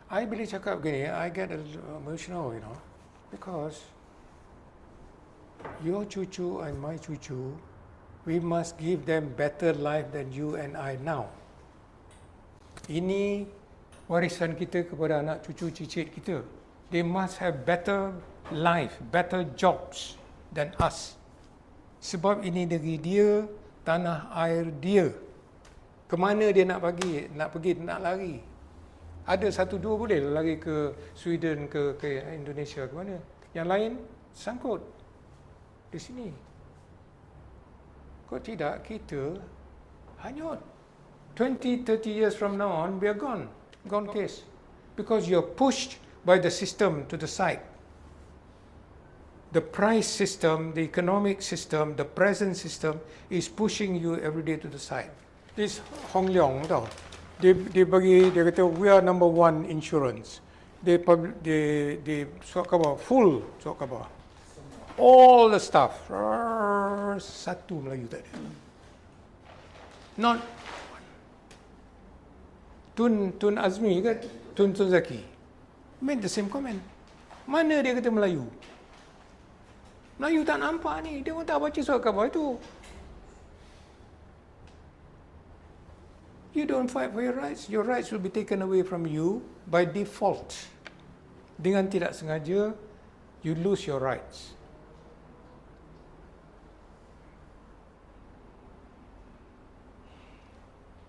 I bila cakap begini, I get a little emotional, you know, because your cucu and my cucu, we must give them better life than you and I now. Ini warisan kita kepada anak cucu cicit kita. They must have better life, better jobs than us. Sebab ini negeri dia, tanah air dia. Kemana dia nak pergi, nak lari. Ada satu dua boleh lari ke Sweden, ke Indonesia, ke mana. Yang lain sangkut di sini. Kalau tidak, kita hanyut. 20-30 years from now on, we are gone case. Because you're pushed by the system to the side. The price system, the economic system, the present system is pushing you every day to the side. This Hong Leong tau. Dia kata we are number one insurance. They surat khabar full surat khabar. All the stuff. Satu Melayu tak ada. Not Tun Azmi ke Tun Zaki made the same comment. Mana dia kata Melayu? Melayu tak nampak ni. Dia pun tak baca surat khabar itu. You don't fight for your rights will be taken away from you by default. Dengan tidak sengaja, you lose your rights.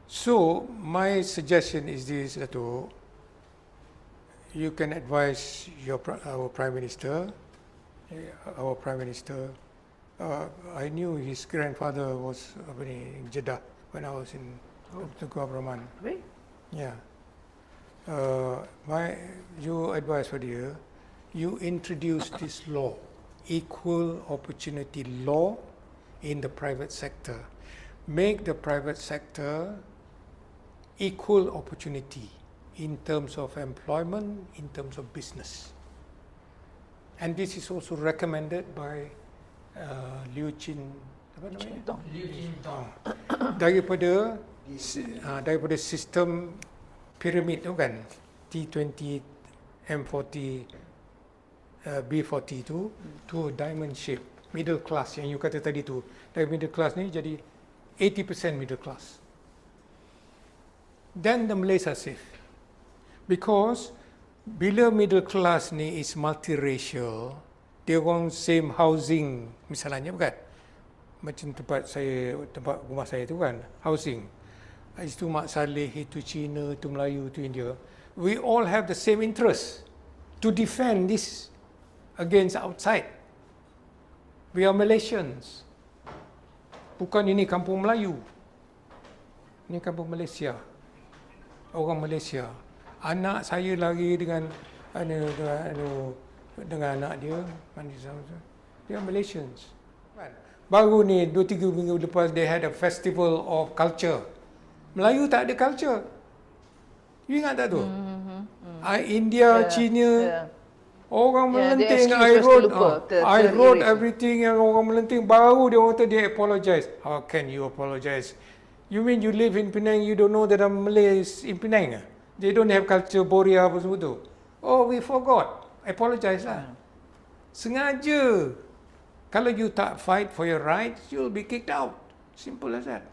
So, my suggestion is this, Dato'. You can advise our Prime Minister. I knew his grandfather was in Jeddah when I was in Tunku Abdul Rahman. Really? Yeah. You advise for dia, you introduce this law, equal opportunity law in the private sector. Make the private sector equal opportunity in terms of employment, in terms of business. And this is also recommended by Liu Chin Tong. Daripada sistem piramid tu kan, T20, M40, B40 tu, to diamond shape, middle class yang you kata tadi tu. Dari middle class ni jadi 80% middle class. Then the Malaysia safe. Because bila middle class ni is multiracial, dia orang same housing misalnya bukan? Macam tempat rumah saya tu kan, housing. Itu Mak Saleh, itu Cina, itu Melayu, itu India. We all have the same interest to defend this against outside. We are Malaysians. Bukan ini kampung Melayu. Ini kampung Malaysia. Orang Malaysia. Anak saya lari dengan anak dia. They are Malaysians. Baru ni 2-3 minggu lepas they had a festival of culture. Melayu tak ada culture. You ingat tak tu? India, China, orang Yeah, the melenting. excuse was terlupa, I wrote tererase. everything and orang melenting. Baru dia kata dia apologize. How can you apologize? You mean you live in Penang, you don't know that I'm Malays in Penang? They don't have culture Boria apa semua tu. Oh, we forgot. Apologize lah. Sengaja. Kalau you tak fight for your rights, you'll be kicked out. Simple as that.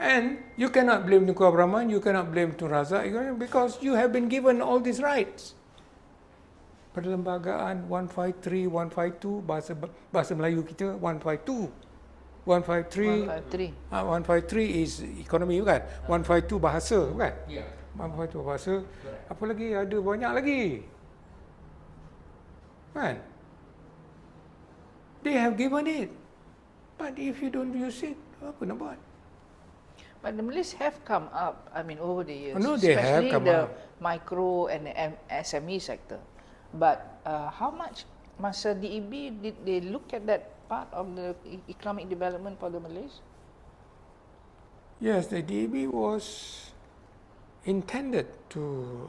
And you cannot blame Tunku Abdul Rahman, you cannot blame Tun Razak, because you have been given all these rights. Perlembagaan 153, 152, bahasa Melayu kita 152. 153. 153. 153 is economy bukan? 152 bahasa bukan? Yeah. 152 bahasa. Apa lagi? Ada banyak lagi. Kan? They have given it. But if you don't use it, apa nak buat? But the Malays have come up, I mean, over the years, No, they have especially come the up. micro and the SME sector. But how much masa DEB did they look at that part of the economic development for the Malays? Yes, the DEB was intended to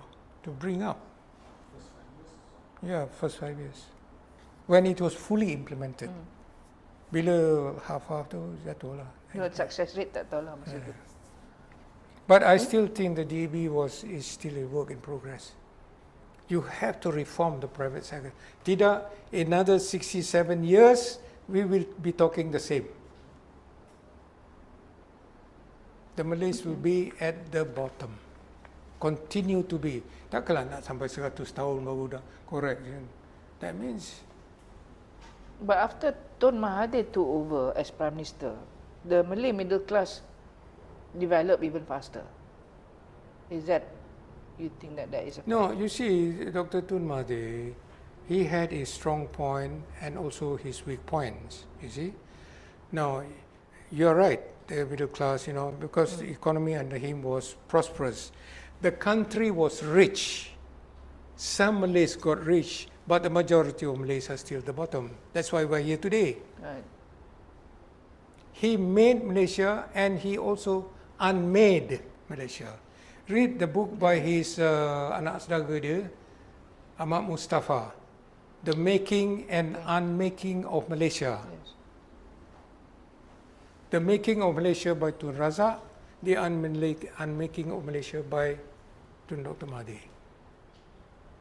bring up. Yeah, first 5 years. When it was fully implemented. Bila half-half tu jatuh lah. No, success rate tak tahu lah masa tu. But I still think the DEB is still a work in progress. You have to reform the private sector. Tidak, another 67 years, we will be talking the same. The Malays will be at the bottom. Continue to be. Takkanlah nak sampai 100 tahun baru dah correct. That means... But after Tun Mahathir took over as Prime Minister, the Malay middle class developed even faster. Is that, you think that is a No, you see, Dr. Tun Mahathir, he had his strong point and also his weak points, you see. Now, you're right, the middle class, because the economy under him was prosperous. The country was rich. Some Malays got rich, but the majority of Malays are still at the bottom. That's why we're here today. Right. He made Malaysia and he also unmade Malaysia. Read the book by his anak saudara dia, Ahmad Mustafa, The Making and Unmaking of Malaysia. Yes. The Making of Malaysia by Tun Razak, The Unmaking of Malaysia by Tun Dr. Mahathir.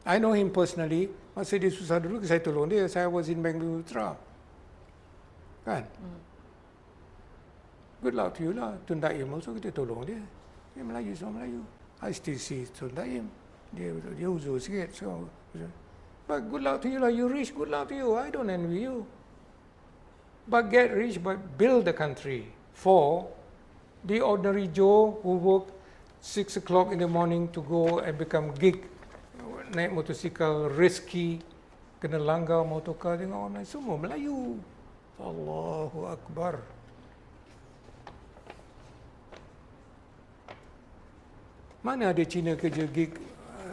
I know him personally. Masa dia susah dulu, saya tolong dia. Saya was in Bank Putra. Kan? Good luck to you lah. Tun Daim also kita tolong dia. Dia Melayu, semua Melayu. I still see Tun Daim. Dia uzur sikit. So, but good luck to you lah. You rich, good luck to you. I don't envy you. But get rich, but build the country for the ordinary Joe who work 6 o'clock in the morning to go and become gig, naik motosikal, risky, kena langgar motorcar, tengok orang lain, semua Melayu. Allahu Akbar. Mana ada Cina kerja gig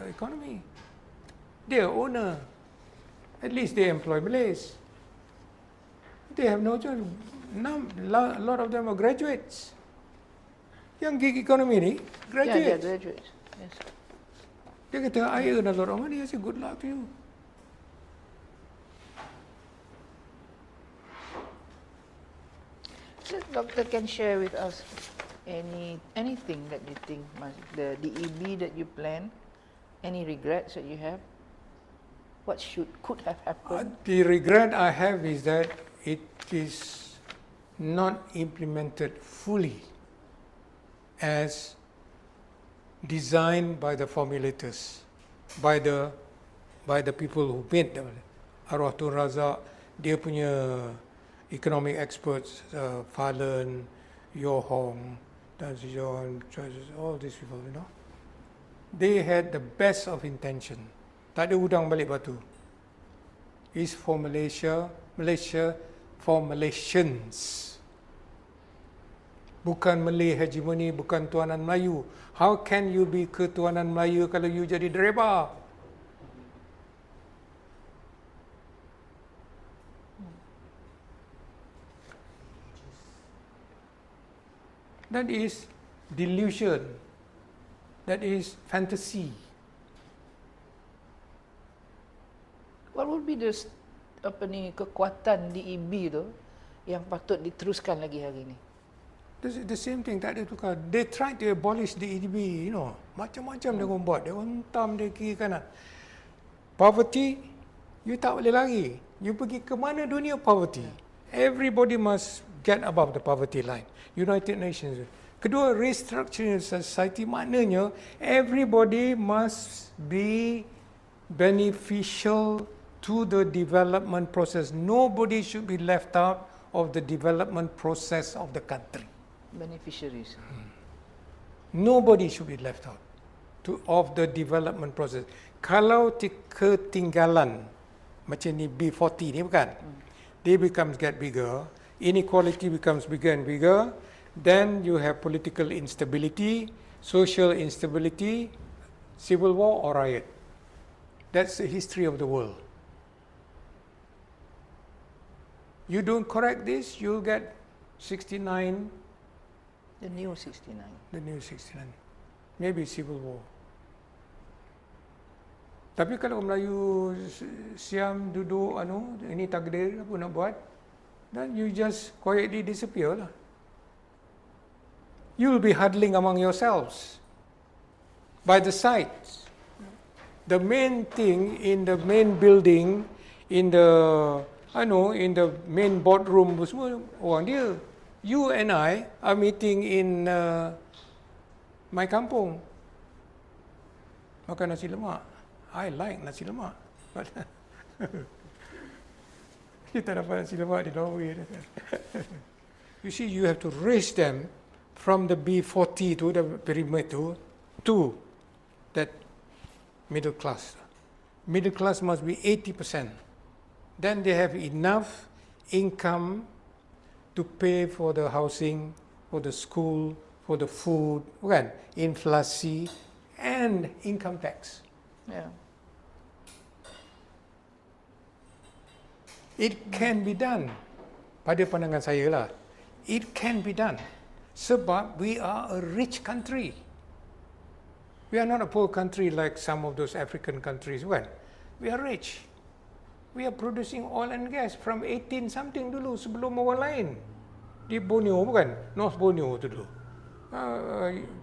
economy? They are owner. At least they employ Malays. They have no choice. A lot of them are graduates. Yang gig economy ni, graduates. Yeah, graduates. Yes. Dia kata, I earn a lot of money. I say, good luck to you. So, Doctor can share with us anything that you think the DEB that you plan, any regrets that you have? What could have happened? The regret I have is that it is not implemented fully as designed by the formulators, by the people who made them. Arwah Tun Razak, dia punya economic experts, Fallon, Yo Hong, Tan Sri John, all these people, they had the best of intention. Tak ada udang balik batu. It's for Malaysia for Malaysians. Bukan Malay hegemony, bukan tuanan Melayu. How can you be ketuanan Melayu kalau you jadi driver? That is delusion. that is fantasy. What would be the kekuatan DEB tu yang patut diteruskan lagi hari ini? The same thing, tak ada tukar. They tried to abolish the EDB, you know. Macam-macam dia orang buat. Dia hentam dia kiri kanan. Poverty, you tak boleh lari. You pergi ke mana dunia poverty. Everybody must get above the poverty line. United Nations. Kedua, restructuring society maknanya everybody must be beneficial to the development process. Nobody should be left out of the development process of the country. Beneficiaries. Nobody should be left out of the development process. Kalau ketinggalan macam ni B40 ni bukan, they get bigger, inequality becomes bigger and bigger, then you have political instability, social instability, civil war or riot. That's the history of the world. You don't correct this, you'll get 69. The new 69. The new 69. Maybe civil war. Tapi kalau Melayu siam duduk ini takdir apa nak buat, then you just quietly disappear lah. You'll be huddling among yourselves by the sides. The main thing in the main building, in the main boardroom semua orang dia. You and I are meeting in my kampung. Makan nasi lemak. I like nasi lemak. But kita dapat nasi lemak di Norway. You see, you have to raise them from the B40 to the pyramid to that middle class. Middle class must be 80%. Then they have enough income to pay for the housing, for the school, for the food, bukan? Inflasi and income tax. Yeah. It can be done. Pada pandangan saya lah, it can be done. Sebab we are a rich country. We are not a poor country like some of those African countries, bukan? We are rich. We are producing oil and gas from 18 something dulu sebelum orang lain. Di Borneo bukan? North Borneo tu dulu.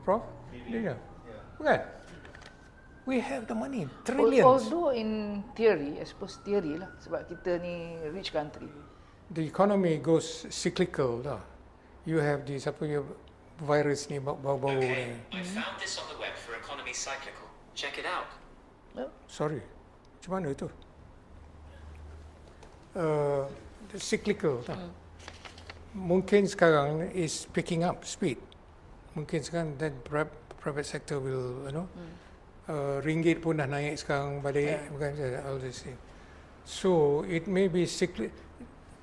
Prof? Yeah. Bukan? We have the money, trillions. Although in theory, I suppose theory lah, sebab kita ni rich country. The economy goes cyclical lah. You have this virus ni bau-bau ni. I found this on the web for economy cyclical. Check it out. Sorry. Macam mana itu? Cyclical lah. Mungkin sekarang is picking up speed. Mungkin sekarang then private sector will, ringgit pun dah naik sekarang balik, bukan all this thing. So it may be cyclical.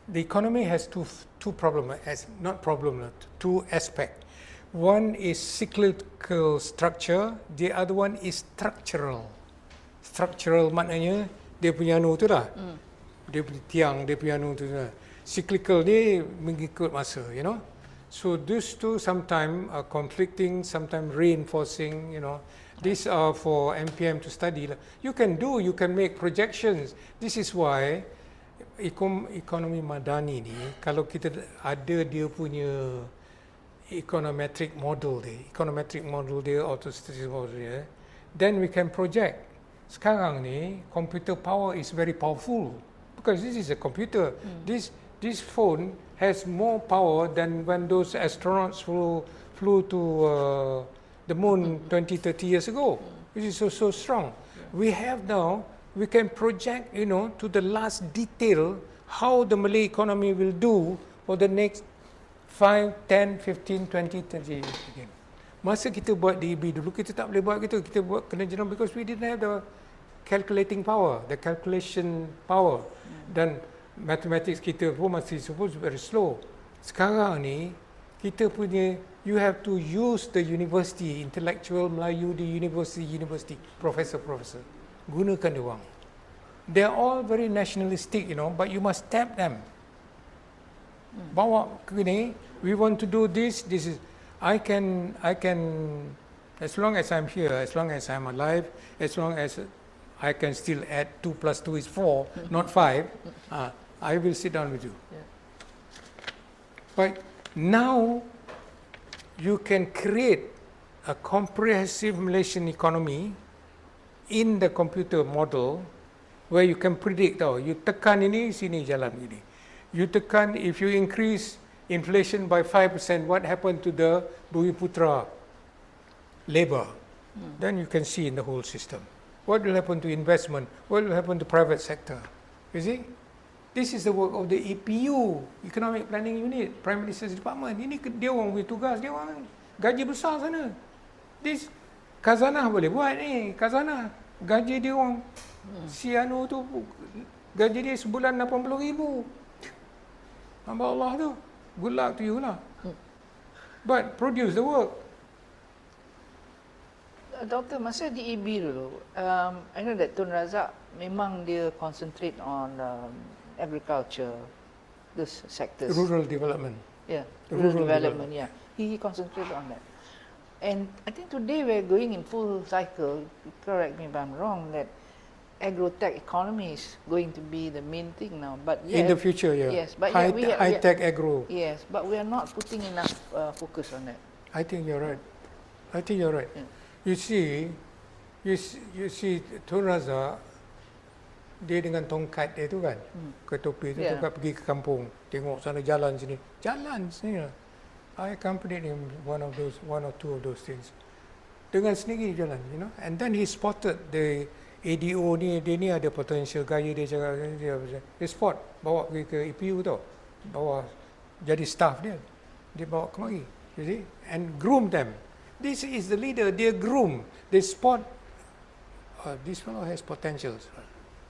The economy has two problem, two aspect. One is cyclical structure, the other one is structural. Structural maknanya dia punya tu lah. Dia punya tiang, dia punya tu lah. Cyclical ni mengikut masa, So these two sometimes are conflicting, sometimes reinforcing, These are for MPM to study. You can make projections. This is why ekonomi madani ni, kalau kita ada dia punya econometric model dia, auto statistics model dia, then we can project. Sekarang ni, computer power is very powerful because this is a computer. This phone has more power than when those astronauts flew to the moon 20, 30 years ago, which is so strong. We have now, we can project, to the last detail how the Malay economy will do for the next 5, 10, 15, 20, 30 years again. Masa kita buat DEB dulu, kita tak boleh buat gitu. Kita buat kena jenam because we didn't have the calculating power, the calculation power. Dan mathematics kita pun masih suppose very slow. Sekarang ni, kita punya, you have to use the university, intellectual Melayu di university, professor. Gunakan dia orang. They are all very nationalistic, but you must tap them. Bawa ke ni, we want to do this is, I can As long as I'm here, as long as I'm alive, as long as I can still add 2 plus 2 is 4, not 5, I will sit down with you. Yeah. But now you can create a comprehensive Malaysian economy in the computer model where you can predict, you tekan ini, sini jalan ini. You tekan, if you increase inflation by 5%, what happened to the Bumiputra labor? Then you can see in the whole system. What will happen to investment? What will happen to private sector? You see? This is the work of the EPU, Economic Planning Unit, Prime Minister's Department. Ini dia orang punya tugas, dia orang gaji besar sana. This khazanah boleh buat ni, khazanah. Gaji dia orang, si anu tu, gaji dia sebulan 80,000. Hamba Allah tu, good luck to you lah. But produce the work. Doktor, masa di EB dulu, I know that Tun Razak memang dia concentrate on agriculture, those sectors. Rural development. Yeah, Rural rural development, yeah. He concentrated on that. And I think today we're going in full cycle, correct me if I'm wrong, that agro-tech economy is going to be the main thing now. But In the future, yeah. Yes, but high-tech agro. Yes, but we are not putting enough focus on that. I think you're right. I think you're right. Yeah. You see Tun Razak, dia dengan tongkat dia tu kan, ketopi tu, Yeah. tongkat pergi ke kampung, tengok sana jalan sini, sini lah. I accompanied him one or two of those things. Dengan sendiri jalan, you know. And then he spotted the ADO ni, dia ni ada potential, gaya dia cakap, dia spot, bawa pergi ke EPU tau, bawa jadi staff dia bawa kemari, you see, and groom them. This is the leader, dia groom, they spot, this fellow has potentials,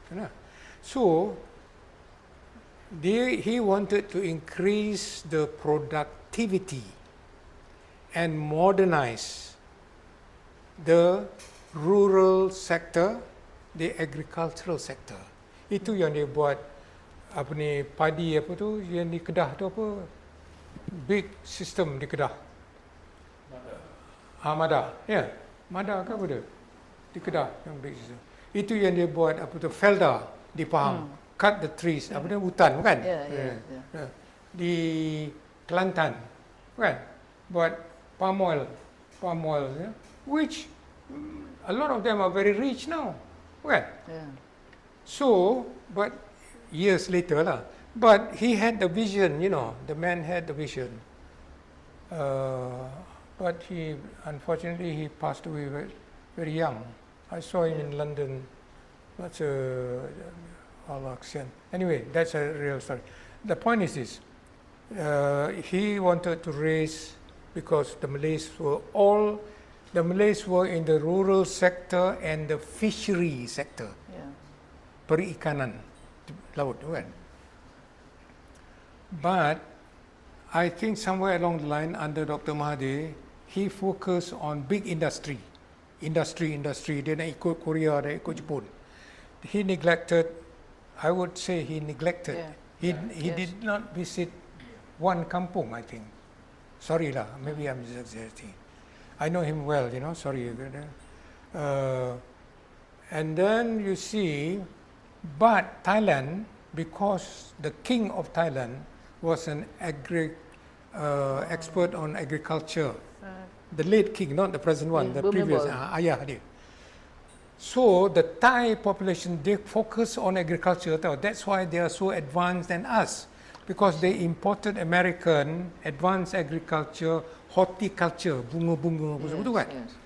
you know. So, he wanted to increase the productivity and modernize the rural sector, the agricultural sector. Itu yang dia buat apa ni, padi apa tu yang di Kedah tu apa, big system di Kedah. Mada, ya, Mada ke apa dia? Di Kedah yang big system. Itu yang dia buat apa tu, Felda di Pahang, cut the trees, apa dia, hutan bukan? Yeah. Di Kelantan, kan? Buat palm oil, ya? Which a lot of them are very rich now, kan? Yeah. So, but years later lah, but he had the vision, you know, the man had the vision. But unfortunately, he passed away very, very young. I saw him in London. That's Allah Aksan. Anyway, that's a real story. The point is this: he wanted to raise, because the Malays were in the rural sector and the fishery sector, Yeah. perikanan laut, kan? But I think somewhere along the line under Dr. Mahathir, he focused on big industry. Dia nak ikut Korea, dia ikut Jepun. He neglected, I would say he neglected. Yeah. He Yes. did not visit one kampung, I think. Sorry lah, maybe I'm exaggerating. I know him well, you know, sorry. And then you see, but Thailand, because the king of Thailand was an expert on agriculture, the late king, not the present one, Yeah, the previous, Bhumibol. ayah dia. So the Thai population, they focus on agriculture, that's why they are so advanced than us, because they imported American advanced agriculture, horticulture, bunga-bunga, betul kan? Yes.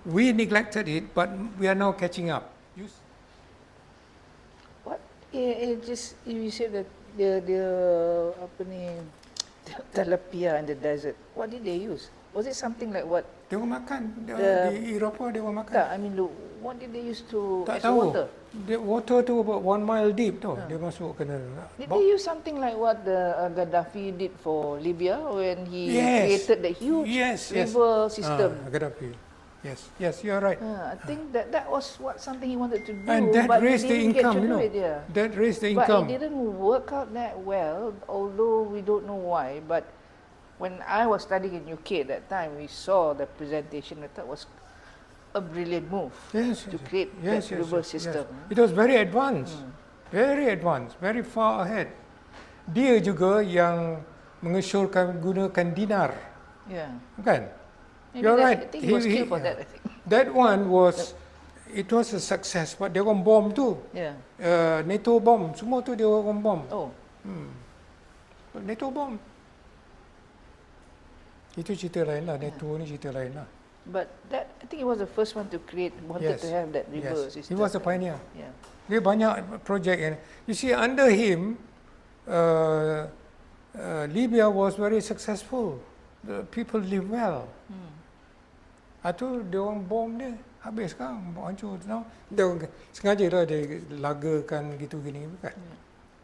We neglected it, but we are now catching up. What? It just you said that the apa ni, tilapia in the desert. What did they use? Was it something like what? Dia orang makan, The- di Eropah dia orang makan. Tak, I mean, what did they use to Tak as tahu. water? Dia water tu about 1 mile deep tu. Dia masuk kena. Did they use something like what the Gaddafi did for Libya when he Yes. created the huge river system? Gaddafi. Yes, you are right. I think that was something he wanted to do, And that but raised he the didn't get income, to you do know. it, yeah. That raised the But income. it didn't work out that well, although we don't know why. But when I was studying in UK at that time, we saw the presentation. I thought was a brilliant move Yes, to create that reverse system. It was very advanced, very far ahead. Dia juga yang mengesyorkan gunakan dinar, Yeah. kan? Maybe You're that, right. I think he was killed for that, I think. That one was, it was a success. But dia orang bom tu, Yeah. NATO bom, semua tu dia orang bom. Oh, NATO bom. Itu cerita lain lah. NATO ni cerita lain lah. but that, I think he was the first one to create, wanted to have that reverse Yes. system. He was a pioneer. Yeah. Dia banyak projek yang, you see, under him, Libya was very successful. The people live well. Itu dia orang bom dia habis kan, hancur. Dia orang sengaja lah dia lagakan gitu gini bukan.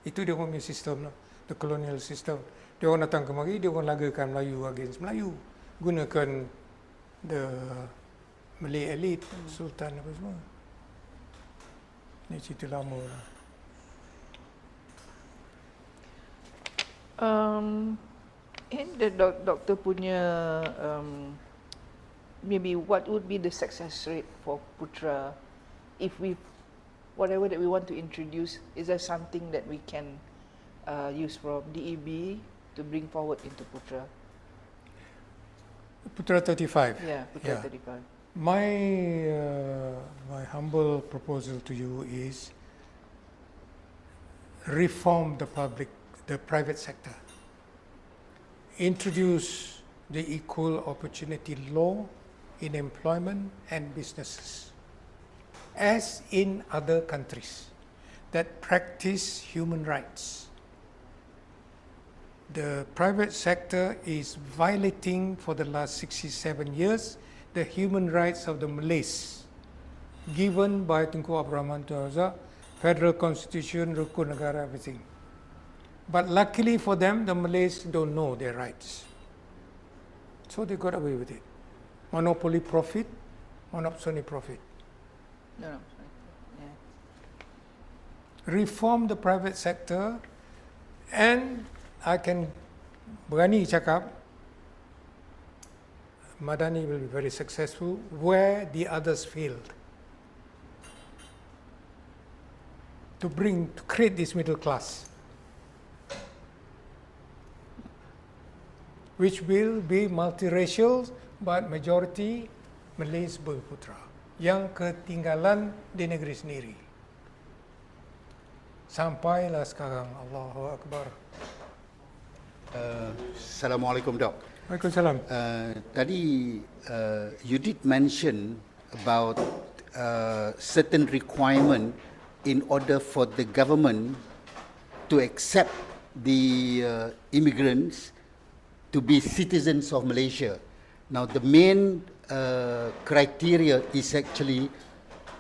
Itu dia orang punya sistem lah, the colonial system. Dia orang datang kemari, dia orang lagakan Melayu against Melayu, gunakan the Malay elite, Sultan apa semua. Ini cerita lama lah. In the doctor punya, maybe what would be the success rate for Putra if we, whatever that we want to introduce, is there something that we can use from DEB to bring forward into Putra? Putra 35. Yeah, Putra 35. My humble proposal to you is reform the private sector. Introduce the equal opportunity law in employment and businesses, as in other countries that practice human rights. The private sector is violating for the last 67 years the human rights of the Malays given by Tun Abdul Razak, Federal Constitution, Rukun Negara, everything. But luckily for them, the Malays don't know their rights. So they got away with it. Monopoly profit, monopsony profit. No, sorry. Yeah. Reform the private sector, and I can berani cakap Madani will be very successful where the others failed. To create this middle class, which will be multiracial but majority Malays berputra yang ketinggalan di negeri sendiri. Sampailah sekarang, Allahu Akbar. Assalamualaikum, Dok. Waalaikumsalam. Tadi you did mention about certain requirement in order for the government to accept the immigrants to be citizens of Malaysia. Now, the main criteria is actually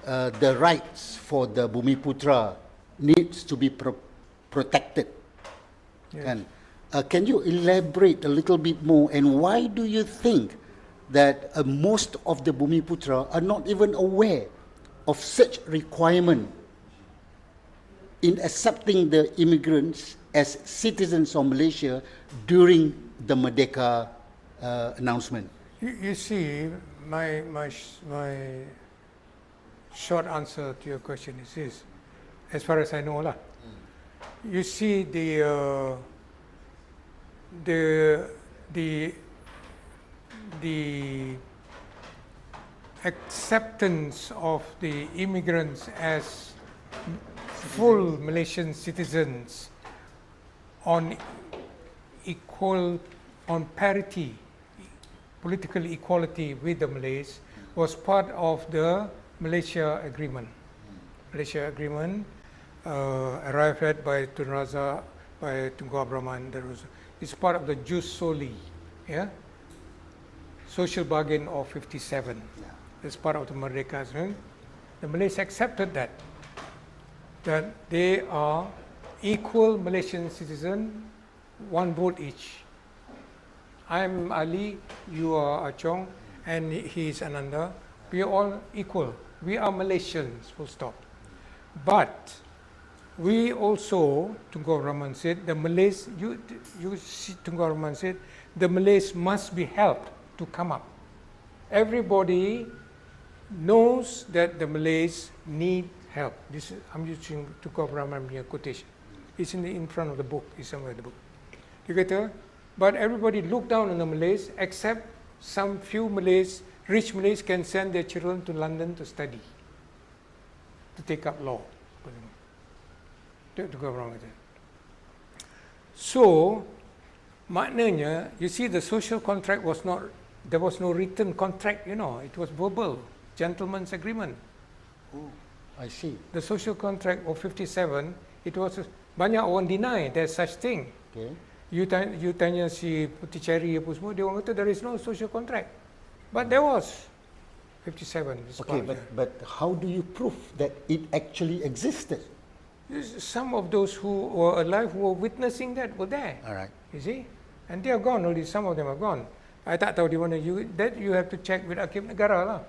the rights for the Bumiputra needs to be protected. Yes. And, can you elaborate a little bit more, and why do you think that most of the Bumiputra are not even aware of such requirement in accepting the immigrants as citizens of Malaysia during the Merdeka announcement? You see, my short answer to your question is this, as far as I know lah. You see the acceptance of the immigrants as full Malaysian citizens on parity, political equality with the Malays was part of the Malaysia Agreement. Malaysia Agreement arrived at by Tun Razak, by Tun Abdul Razak. It's part of the jus soli, yeah? Social bargain of 57. It's part of the Merdeka. The Malays accepted that they are equal Malaysian citizen, one vote each. I'm Ali, you are Achong, and he is Ananda. We are all equal. We are Malaysians, full stop. But we also, Tunku Abdul Rahman said, the Malays, you see, Tunku Abdul Rahman said, the Malays must be helped to come up. Everybody knows that the Malays need help. This I'm using Tun Abdul Rahman punya quotation. It's in front of the book. It's somewhere in the book. Dia kata, but everybody look down on the Malays except some few Malays, rich Malays can send their children to London to study, to take up law. Tun Abdul Rahman kata. So, maknanya, you see the social contract was not, there was no written contract, you know, it was verbal, gentleman's agreement. Oh, I see. The social contract of 57, it was, banyak orang deny there's such thing. Okay. You tanya si Putih Cherry apa semua, dia orang kata there is no social contract. But there was. 57. Okay, but how do you prove that it actually existed? Some of those who were alive, who were witnessing that, were there. All right. You see? And they are gone already, some of them are gone. I tak tahu di mana, that you have to check with Archive Negara lah.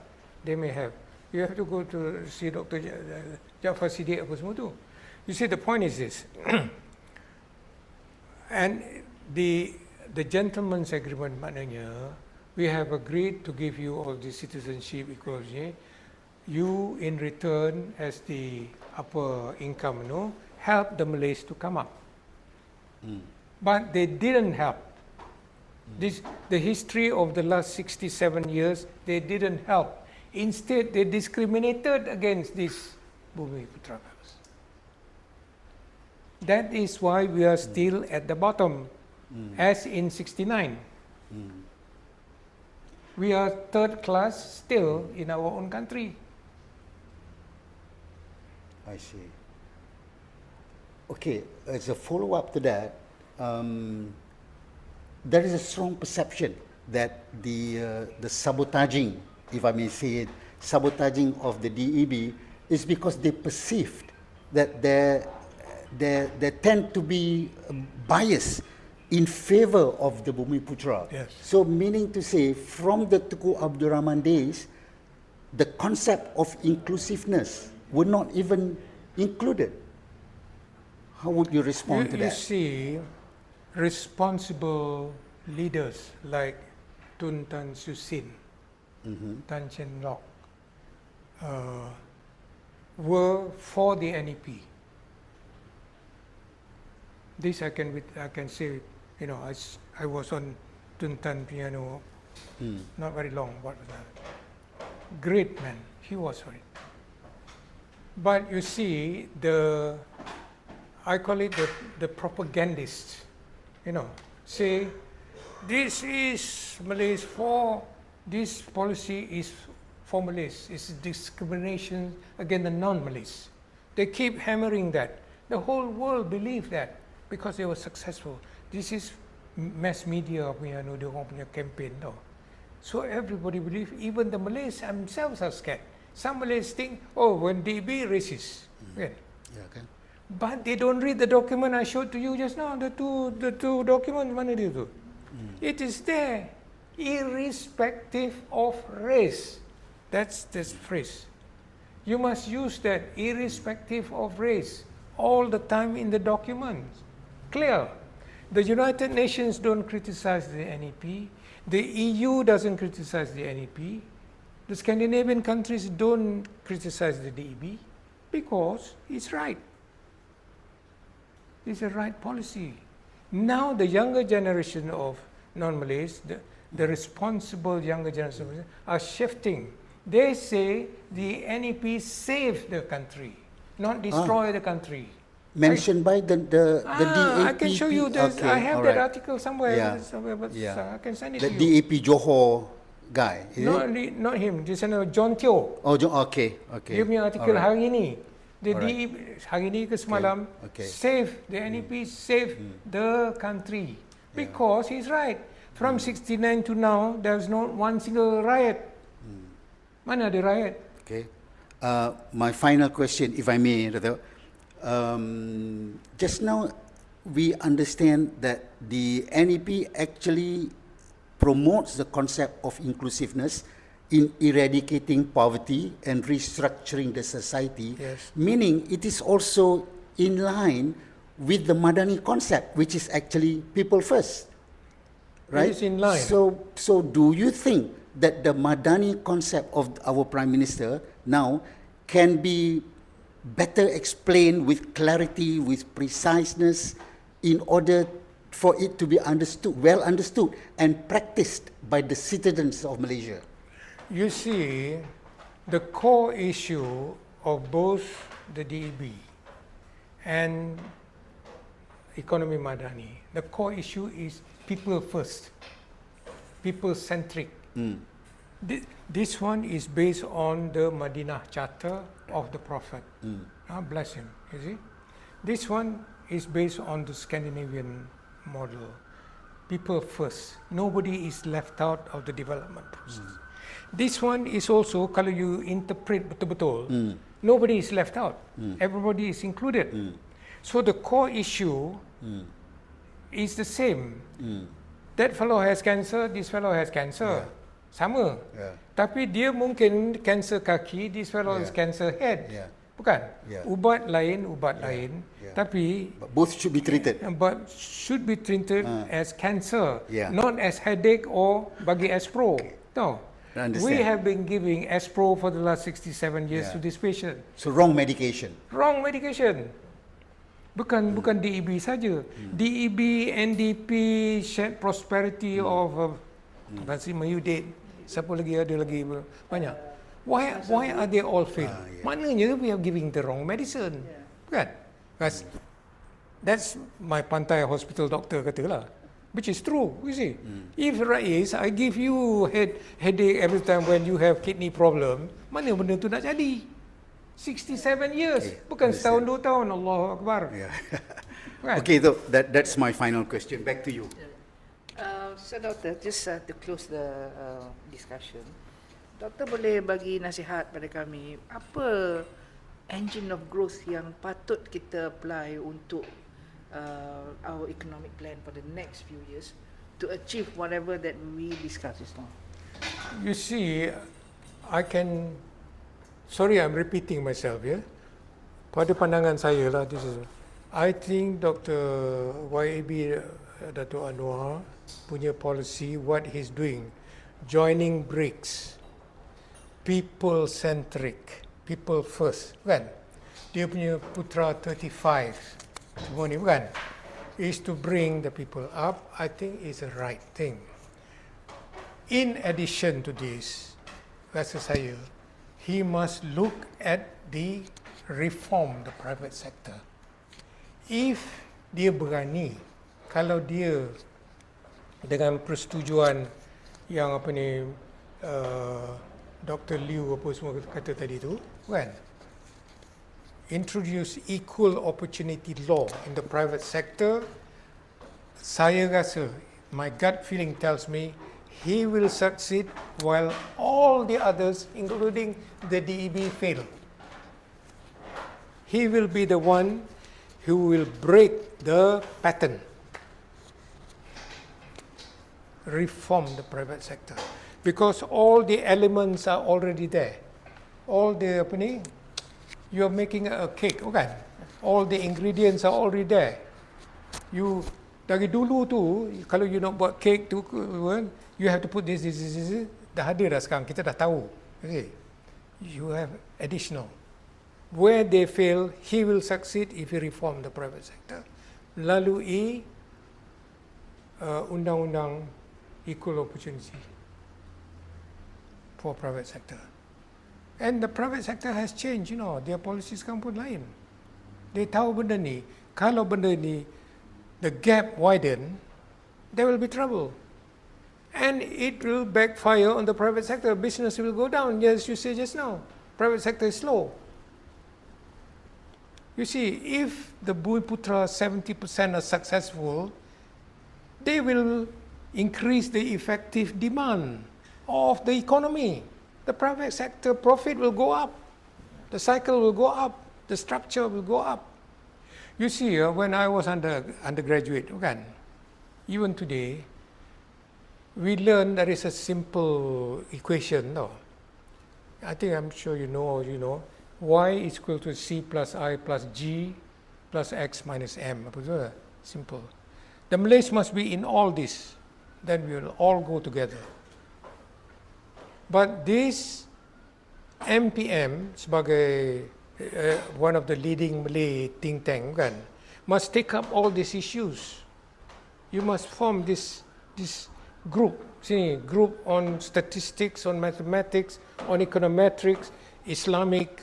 They may have. You have to go to see Dr. Jaafar Siddiq apa semua tu. You see, the point is this. And the gentleman's agreement maknanya, we have agreed to give you all the citizenship equality. You in return as the upper income, help the Malays to come up. But they didn't help. The history of the last 67 years, they didn't help. Instead, they discriminated against these Bumiputra members. That is why we are still at the bottom, as in 69. We are third class still in our own country. I see. Okay, as a follow-up to that, there is a strong perception that the sabotaging, if I may say it, sabotaging of the DEB is because they perceived that there tend to be a bias in favor of the Bumiputra. Yes. So meaning to say, from the Tun Abdul Rahman days, the concept of inclusiveness were not even included. How would you respond to You that? see, responsible leaders like Tun Tan Siew Sin, Tan Chen Lok, were for the NEP. This I can say, you know, I was on Tun Tan piano, not very long. What was that? Great man, he was for it. But you see, I call it the propagandists, you know, say, this is Malays for, this policy is for Malays, it's discrimination against the non-Malays. They keep hammering that. The whole world believed that because they were successful. This is mass media punya, dia orang punya campaign tau. So everybody believe, even the Malays themselves are scared. Some Malays think, oh, when DB racist. Kan? Yeah, okay. But they don't read the document I showed to you just now, the two documents, mana dia tu? It is there, irrespective of race. That's the phrase. You must use that, irrespective of race, all the time in the documents. Clear. The United Nations don't criticize the NEP. The EU doesn't criticize the NEP. The Scandinavian countries don't criticize the DEB because it's right. It's a right policy. Now the younger generation of non-Malays, the responsible younger generation are shifting. They say the NEP saved the country, not destroy the country. Mentioned by the DAP. I can show you this. Okay, I have all that right. article somewhere. Yeah. Somewhere, but Yeah. I can send it The to you. DAP Johor guy, is it? Not him. This is John Teo. Oh, okay, okay. Dia punya artikel All right. hari ini. The Alright. DEP hari ini ke semalam, Okay. save the NEP, save the country. Because he's right. From 69 to now, there's not one single riot. Mana ada riot? Okay. My final question, if I may, Radha. Just now, we understand that the NEP actually promotes the concept of inclusiveness in eradicating poverty and restructuring the society, Yes. meaning it is also in line with the Madani concept, which is actually people first, right? is in line. So do you think that the Madani concept of our Prime Minister now can be better explained with clarity, with preciseness, in order for it to be understood, well understood and practiced by the citizens of Malaysia? You see, the core issue of both the DEB and economy Madani, the core issue is people first, people-centric. This one is based on the Madinah Charter of the Prophet. Bless him, you see. This one is based on the Scandinavian model. People first. Nobody is left out of the development process. This one is also, kalau you interpret betul-betul, nobody is left out. Everybody is included. So the core issue is the same. That fellow has cancer, this fellow has cancer. Sama. Tapi dia mungkin cancer kaki, this fellow is cancer head. Bukan? Ubat lain, tapi But both should be treated. but should be treated as cancer, not as headache or bagi aspro. No. I understand. We have been giving aspro for the last 67 years to this patient. So wrong medication. Wrong medication. Bukan DEB saja. DEB, NDP, shared prosperity of Tansi Mayudit. Siapa lagi ada lagi banyak. Why are they all failed? Maknanya we are giving the wrong medicine. Bukan? That's my Pantai Hospital doctor kata lah. Which is true, you see. If Rais, I give you headache every time when you have kidney problem, mana benda tu nak jadi? 67 years, bukan setahun 2 tahun. Allahu Akbar. Right. Okay, that's my final question. Back to you. So Doctor, just to close the discussion, Doktor boleh bagi nasihat pada kami, apa engine of growth yang patut kita apply untuk our economic plan for the next few years to achieve whatever that we discussed just now? You see, sorry I'm repeating myself, pada pandangan saya lah, I think Dr. YAB Dato' Anwar punya policy, what he's doing, joining BRICS, people-centric, people first, kan? Dia punya putra 35, semua ni bukan, is to bring the people up. I think is the right thing. In addition to this, rasa saya, he must look at the reform the private sector. If dia berani, kalau dia dengan persetujuan yang apa ni Dr. Liu apa semua kata tadi tu, kan? Introduce equal opportunity law in the private sector, saya rasa, my gut feeling tells me, he will succeed while all the others, including the DEB, fail. He will be the one who will break the pattern. Reform the private sector. Because all the elements are already there. All the, you are making a cake, kan? All the ingredients are already there. You, dari dulu tu, kalau you nak buat cake tu, you have to put this. Dah ada dah sekarang, kita dah tahu. Okay. You have additional. Where they fail, he will succeed if he reform the private sector. Melalui undang-undang equal opportunity for private sector. And the private sector has changed, their policies sekarang pun lain. They tahu benda ni, kalau benda ni, the gap widen, there will be trouble. And it will backfire on the private sector. Business will go down, as you say just now. Private sector is slow. You see, if the Bumiputra 70% are successful, they will increase the effective demand of the economy. The private sector profit will go up. The cycle will go up. The structure will go up. You see, when I was undergraduate, even today, we learned there is a simple equation. No? I think I'm sure you know. Y is equal to C plus I plus G plus X minus M. Simple. The Malays must be in all this. Then we will all go together. But this MPM sebagai one of the leading Malay think tank kan, must take up all these issues. You must form this group, group on statistics, on mathematics, on econometrics, Islamic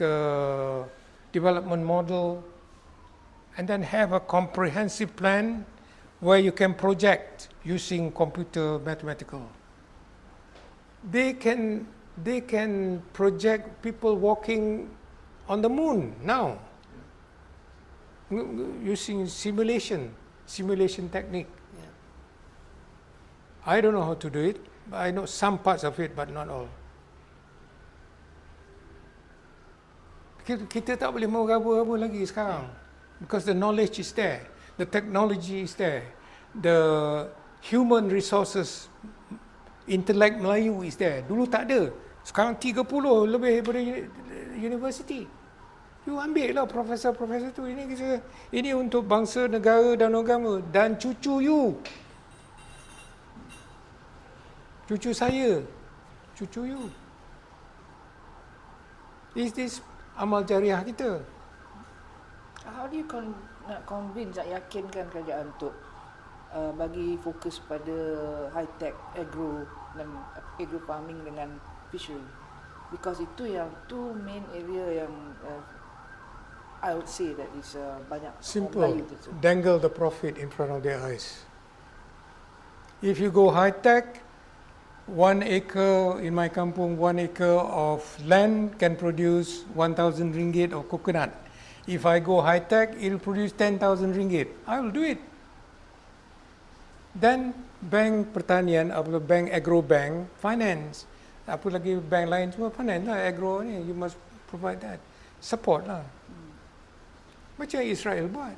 development model, and then have a comprehensive plan where you can project using computer mathematical. They can project people walking on the moon now using simulation technique. Yeah. I don't know how to do it, but I know some parts of it, but not all. Kita tak boleh mau raba-raba lagi sekarang, because the knowledge is there, the technology is there, the human resources, intellect Melayu is there. Dulu tak ada, sekarang 30 lebih daripada university. You ambil lah profesor-profesor tu, ini untuk bangsa, negara dan agama dan cucu you. Cucu saya, cucu you. Is this amal jariah kita? How do you nak convince, nak yakinkan kerajaan untuk bagi fokus pada high-tech agro dan agro farming dengan fishery? Because itu yang two main area yang I would say that is banyak Simple. Melayu tu. Dangle the profit in front of their eyes. If you go high-tech, 1 acre in my kampung, 1 acre of land can produce 1,000 ringgit of coconut. If I go high-tech, it will produce 10,000 ringgit. I will do it. Then bank pertanian, bank agro bank, finance. Apa lagi bank lain semua finance lah, agro ni, you must provide that. Support lah. Macam Israel buat.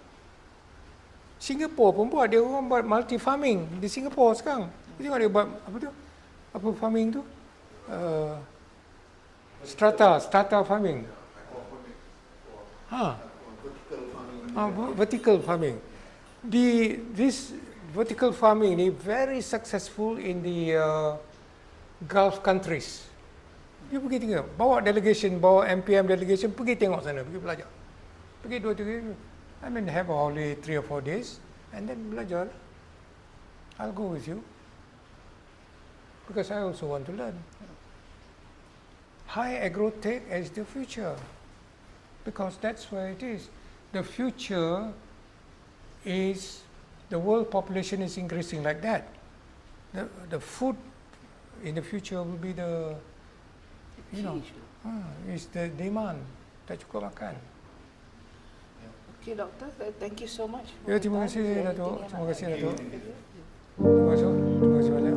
Singapore pun buat, dia orang buat multi farming di Singapore sekarang. Tengok dia buat apa tu? Apa farming tu? Strata farming. Vertical farming. This vertical farming ni very successful in the Gulf countries. You pergi tengok, bawa delegation, bawa MPM delegation, pergi tengok sana, pergi belajar. Pergi 2-3, have a holiday 3 or 4 days, and then belajar. I'll go with you, because I also want to learn. High agro-tech is the future, because that's where it is. The future is, the world population is increasing like that. The food in the future will be the, is the demand. Tak cukup makan. Okay, Doctor, thank you so much. Ya, terima kasih Datuk. Terima kasih Datuk. Terima kasih banyak.